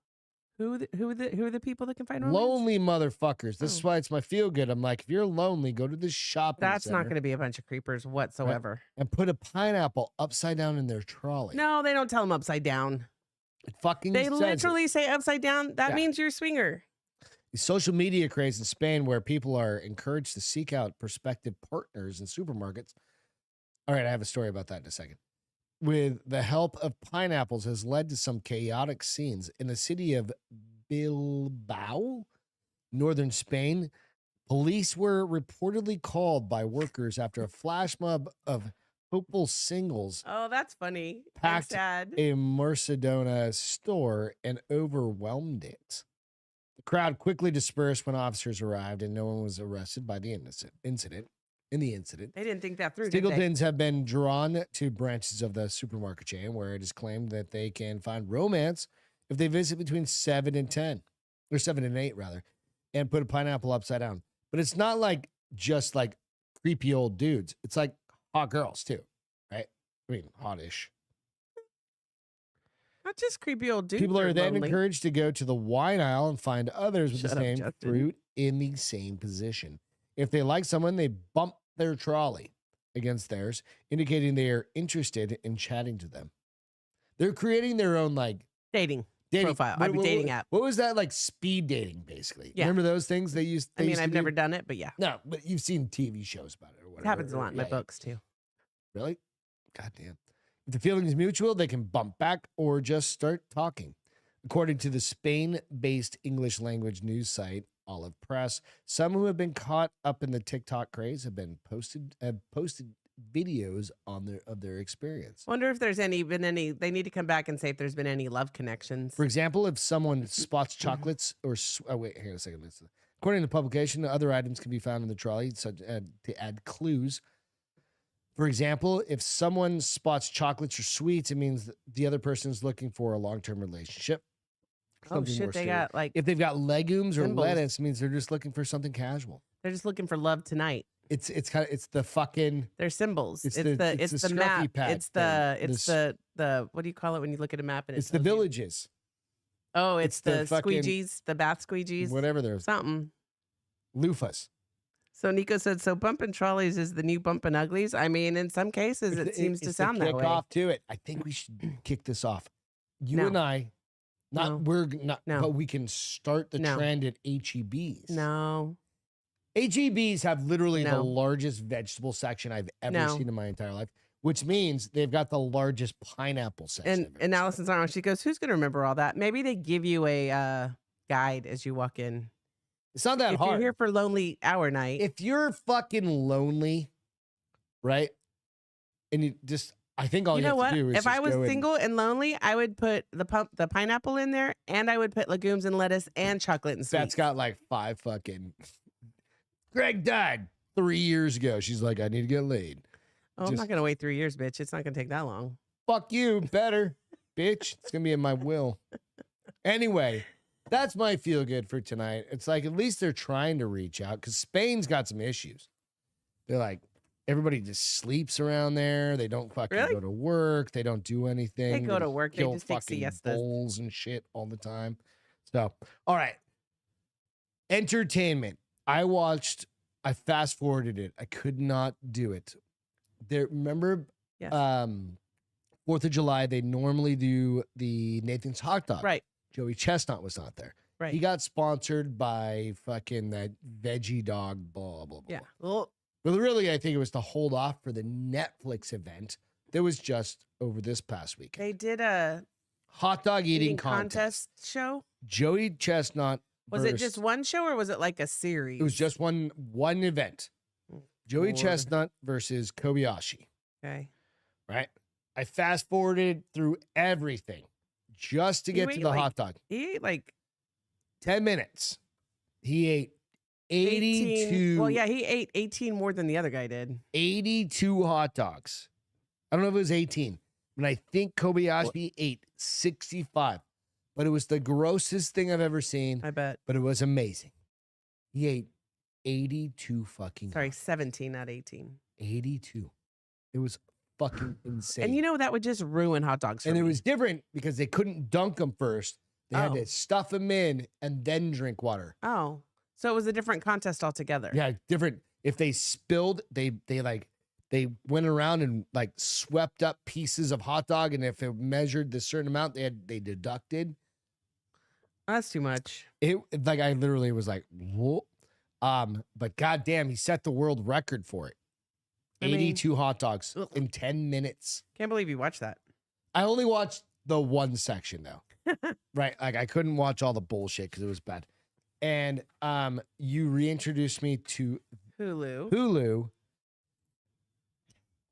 Who are the people that can find romance? Lonely motherfuckers. This is why it's my feel good. I'm like, if you're lonely, go to this shopping That's center not going to be a bunch of creepers whatsoever. Right? And put a pineapple upside down in their trolley. No, they don't tell them upside down. It fucking They says literally say upside down. That means you're a swinger. The social media craze in Spain, where people are encouraged to seek out prospective partners in supermarkets. All right, I have a story about that in a second. With the help of pineapples, has led to some chaotic scenes in the city of Bilbao, northern Spain. Police were reportedly called by workers after a flash mob of hopeful singles. Oh, that's funny. Packed sad. a Mercadona store and overwhelmed it. The crowd quickly dispersed when officers arrived, and no one was arrested by the incident. They didn't think that through. Singletons have been drawn to branches of the supermarket chain where it is claimed that they can find romance if they visit between 7 and 10, or 7 and 8 rather, and put a pineapple upside down. But it's not like just like creepy old dudes. It's like hot girls too, right? I mean, hottish. Not just creepy old dudes. People are then lonely. encouraged to go to the wine aisle and find others with the same Justin. fruit in the same position. If they like someone, they bump their trolley against theirs, indicating they are interested in chatting to them. They're creating their own like dating profile. Dating app. What was that like? Speed dating, basically. Yeah. Remember those things they used? I've never done it, but yeah. No, but you've seen TV shows about it or whatever. It happens a lot in my books too. Really? Goddamn. If the feeling is mutual, they can bump back or just start talking. According to the Spain-based English language news site Olive Press, some who have been caught up in the TikTok craze have posted videos of their experience. Wonder if there's been any. They need to come back and say if there's been any love connections. For example, if someone spots chocolates or wait, hang on a second. According to the publication, other items can be found in the trolley to add clues. For example, if someone spots chocolates or sweets, it means that the other person is looking for a long-term relationship. Oh shit! They got like if they've got legumes or symbols. lettuce, it means they're just looking for something casual. They're just looking for love tonight. It's the fucking. They're symbols. It's the scruffy map. pack It's thing. the what do you call it when you look at a map and It's the villages. Oh, it's the fucking squeegees, the bath squeegees. Whatever they're something. loofahs. So Nico said, so bumping trolleys is the new bumping uglies. I mean, in some cases, it seems to sound that way. Off to it. I think we should kick this off. You No. and I, No. but we can start the trend at HEBs. No. HEBs have literally the largest vegetable section I've ever seen in my entire life, which means they've got the largest pineapple section. And Allison's on. She goes, who's going to remember all that? Maybe they give you a guide as you walk in. It's not that if hard. If you're here for lonely hour night. If you're fucking lonely, right? And you just, I think all you have to do is if I was single and lonely, I would put the pineapple in there, and I would put legumes and lettuce and chocolate and sweets. That's got like 5 fucking. Greg died 3 years ago. She's like, I need to get laid. Oh, I'm not gonna wait 3 years, bitch. It's not gonna take that long. Fuck you, better, bitch. It's gonna be in my will. Anyway. That's my feel good for tonight. It's like at least they're trying to reach out because Spain's got some issues. They're like, everybody just sleeps around there. They don't fucking go to work. They don't do anything. They go to work. They just take fucking siestas. bowls and shit all the time. So, all right. Entertainment. I fast forwarded it. I could not do it. Remember, yes. 4th of July, they normally do the Nathan's Hot Dog. Right. Joey Chestnut was not there. Right. He got sponsored by fucking that veggie dog, blah, blah, blah. Yeah. Well, really, I think it was to hold off for the Netflix event that was just over this past weekend. They did a hot dog eating contest show. Joey Chestnut. Was it just one show or was it like a series? It was just one event. Joey Chestnut versus Kobayashi. Okay. Right? I fast forwarded through everything. Just to get to the hot dog. He ate like 10 minutes. He ate 82. 18, well, yeah, he ate 18 more than the other guy did. 82 hot dogs. I don't know if it was 18, but I think Kobayashi ate 65. But it was the grossest thing I've ever seen. I bet. But it was amazing. He ate 82 fucking. Sorry, 17, not 18. 82. It was fucking insane. And you know that would just ruin hot dogs for me. It was different because they couldn't dunk them first. They had to stuff them in and then drink water. Oh, so it was a different contest altogether. Yeah, different. If they spilled, they went around and like swept up pieces of hot dog, and if it measured the certain amount, they deducted. That's too much. It like I literally was like, whoa. But goddamn, he set the world record for it. 82 hot dogs in 10 minutes. Can't believe you watched that. I only watched the one section though. Right? Like I couldn't watch all the bullshit because it was bad. And you reintroduced me to Hulu.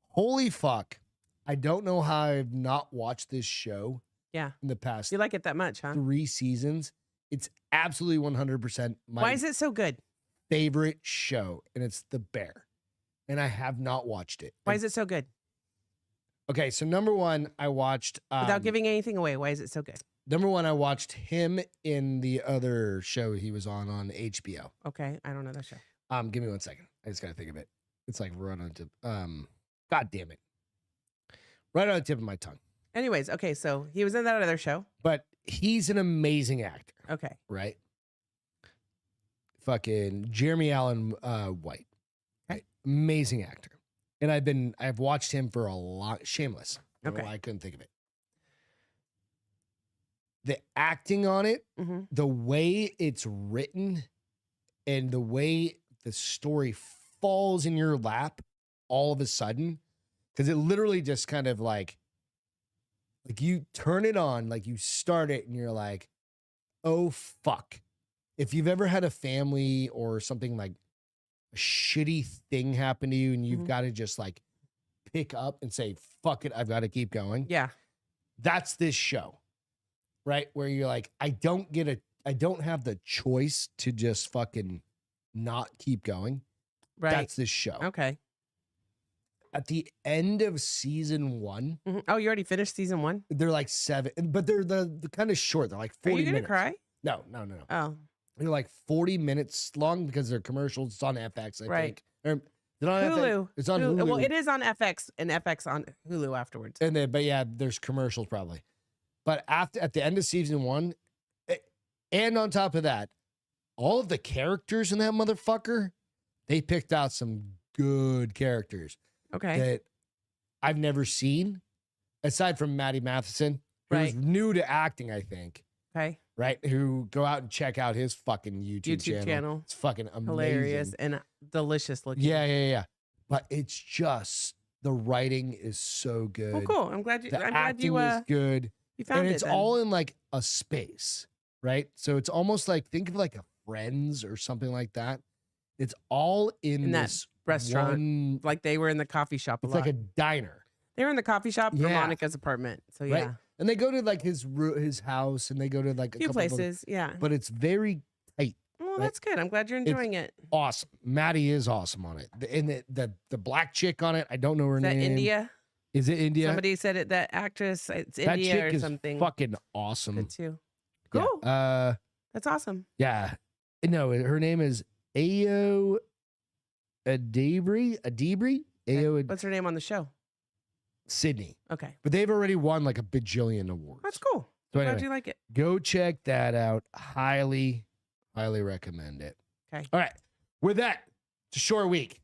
Holy fuck. I don't know how I've not watched this show. Yeah. In the past. You like it that much, huh? 3 seasons. It's absolutely 100% Why is it so good? Favorite show, and it's The Bear. And I have not watched it. Why is it so good? Okay, so number one, I watched without giving anything away. Why is it so good? Number one, I watched him in the other show he was on HBO. Okay, I don't know that show. Give me 1 second. I just gotta think of it. It's like right on tip. God damn it. Right on the tip of my tongue. Anyways, okay, so he was in that other show. But he's an amazing actor. Okay. Right? Fucking Jeremy Allen White. Right? Amazing actor. And I've watched him for a lot. Shameless. I don't know why I couldn't think of it. The acting on it, the way it's written, and the way the story falls in your lap all of a sudden, because it literally just kind of like you turn it on, like you start it and you're like, oh fuck. If you've ever had a family or something like a shitty thing happen to you and you've got to just like pick up and say, fuck it, I've got to keep going. Yeah. That's this show, right? Where you're like, I don't have the choice to just fucking not keep going. Right. That's this show. Okay. At the end of season 1. Oh, you already finished season 1? They're like 7, but they're the kind of short. They're like 40 minutes. Are you gonna cry? No. Oh. They're like 40 minutes long because they're commercials. It's on FX, I think. Or, is it on Hulu. FX? It's on Hulu. Well, it is on FX and FX on Hulu afterwards. And then, but yeah, there's commercials probably. But at the end of season 1, and on top of that, all of the characters in that motherfucker they picked out some good characters Okay. that I've never seen, aside from Maddie Matheson, who's new to acting, I think. Okay. Right? Who go out and check out his fucking YouTube channel. It's fucking amazing. Hilarious and delicious looking. Yeah. But it's just the writing is so good. Oh, cool. I'm glad you. The I'm glad acting you. is good, You found and it. it's then. all in like a space, right? So it's almost like think of like a Friends or something like that. It's all in that this restaurant. one- Like they were in the coffee shop. it's like a diner, They were in the coffee shop for Yeah. Monica's apartment. So yeah, right? And they go to like his house, and they go to like a few couple of other- places. Yeah. but it's very tight. Well, right? that's good. I'm glad you're enjoying it. Awesome. Maddie is awesome on it. And the black chick on it, I don't know her Is that name. India? Is it India? Somebody said it. That actress. It's that India chick or is something. fucking awesome. Good too. Yeah. Cool. That's awesome. Yeah. No, her name is Ayo Adibri. Ayo What's her name on the show? Sydney. Okay. But they've already won like a bajillion awards. That's cool. So Glad anyway, you like it. go check that out. Highly recommend it. Okay. All right. With that, it's a short week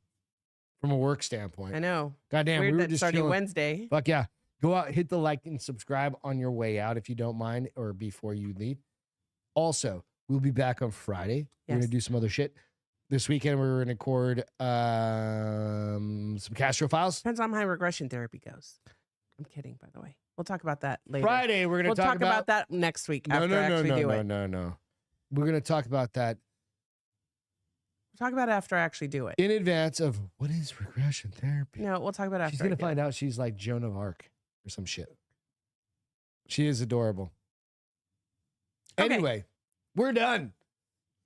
from a work standpoint. I know. Goddamn, Weird we were that just starting chilling. Wednesday. Fuck yeah. Go out, hit the like and subscribe on your way out if you don't mind, or before you leave. Also, we'll be back on Friday. We're Yes. gonna do some other shit. This weekend we're gonna record some Castro files. Depends on how regression therapy goes. I'm kidding, by the way. We'll talk about that later. Friday we're gonna We'll talk about that next week after I actually do it. No. We're gonna talk about that We'll talk about it after I actually do it. in advance of what is regression therapy. No, we'll talk about it after. She's I gonna do find it. out she's like Joan of Arc or some shit. She is adorable. Okay. Anyway, we're done.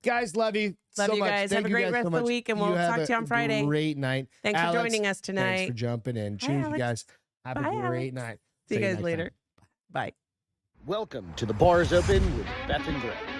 Guys, love you. Love so you much. guys. Thank Have a you great guys rest so of the much. week, and we'll have talk to you on a Friday. Great night. Thanks Alex, for joining us Thanks for tonight. jumping in. Hi, Cheers, you Alex. guys. Have Bye, a great Alex. night. See you Say guys next later. time. Bye. Welcome to the Bars Open with Beth and Greg.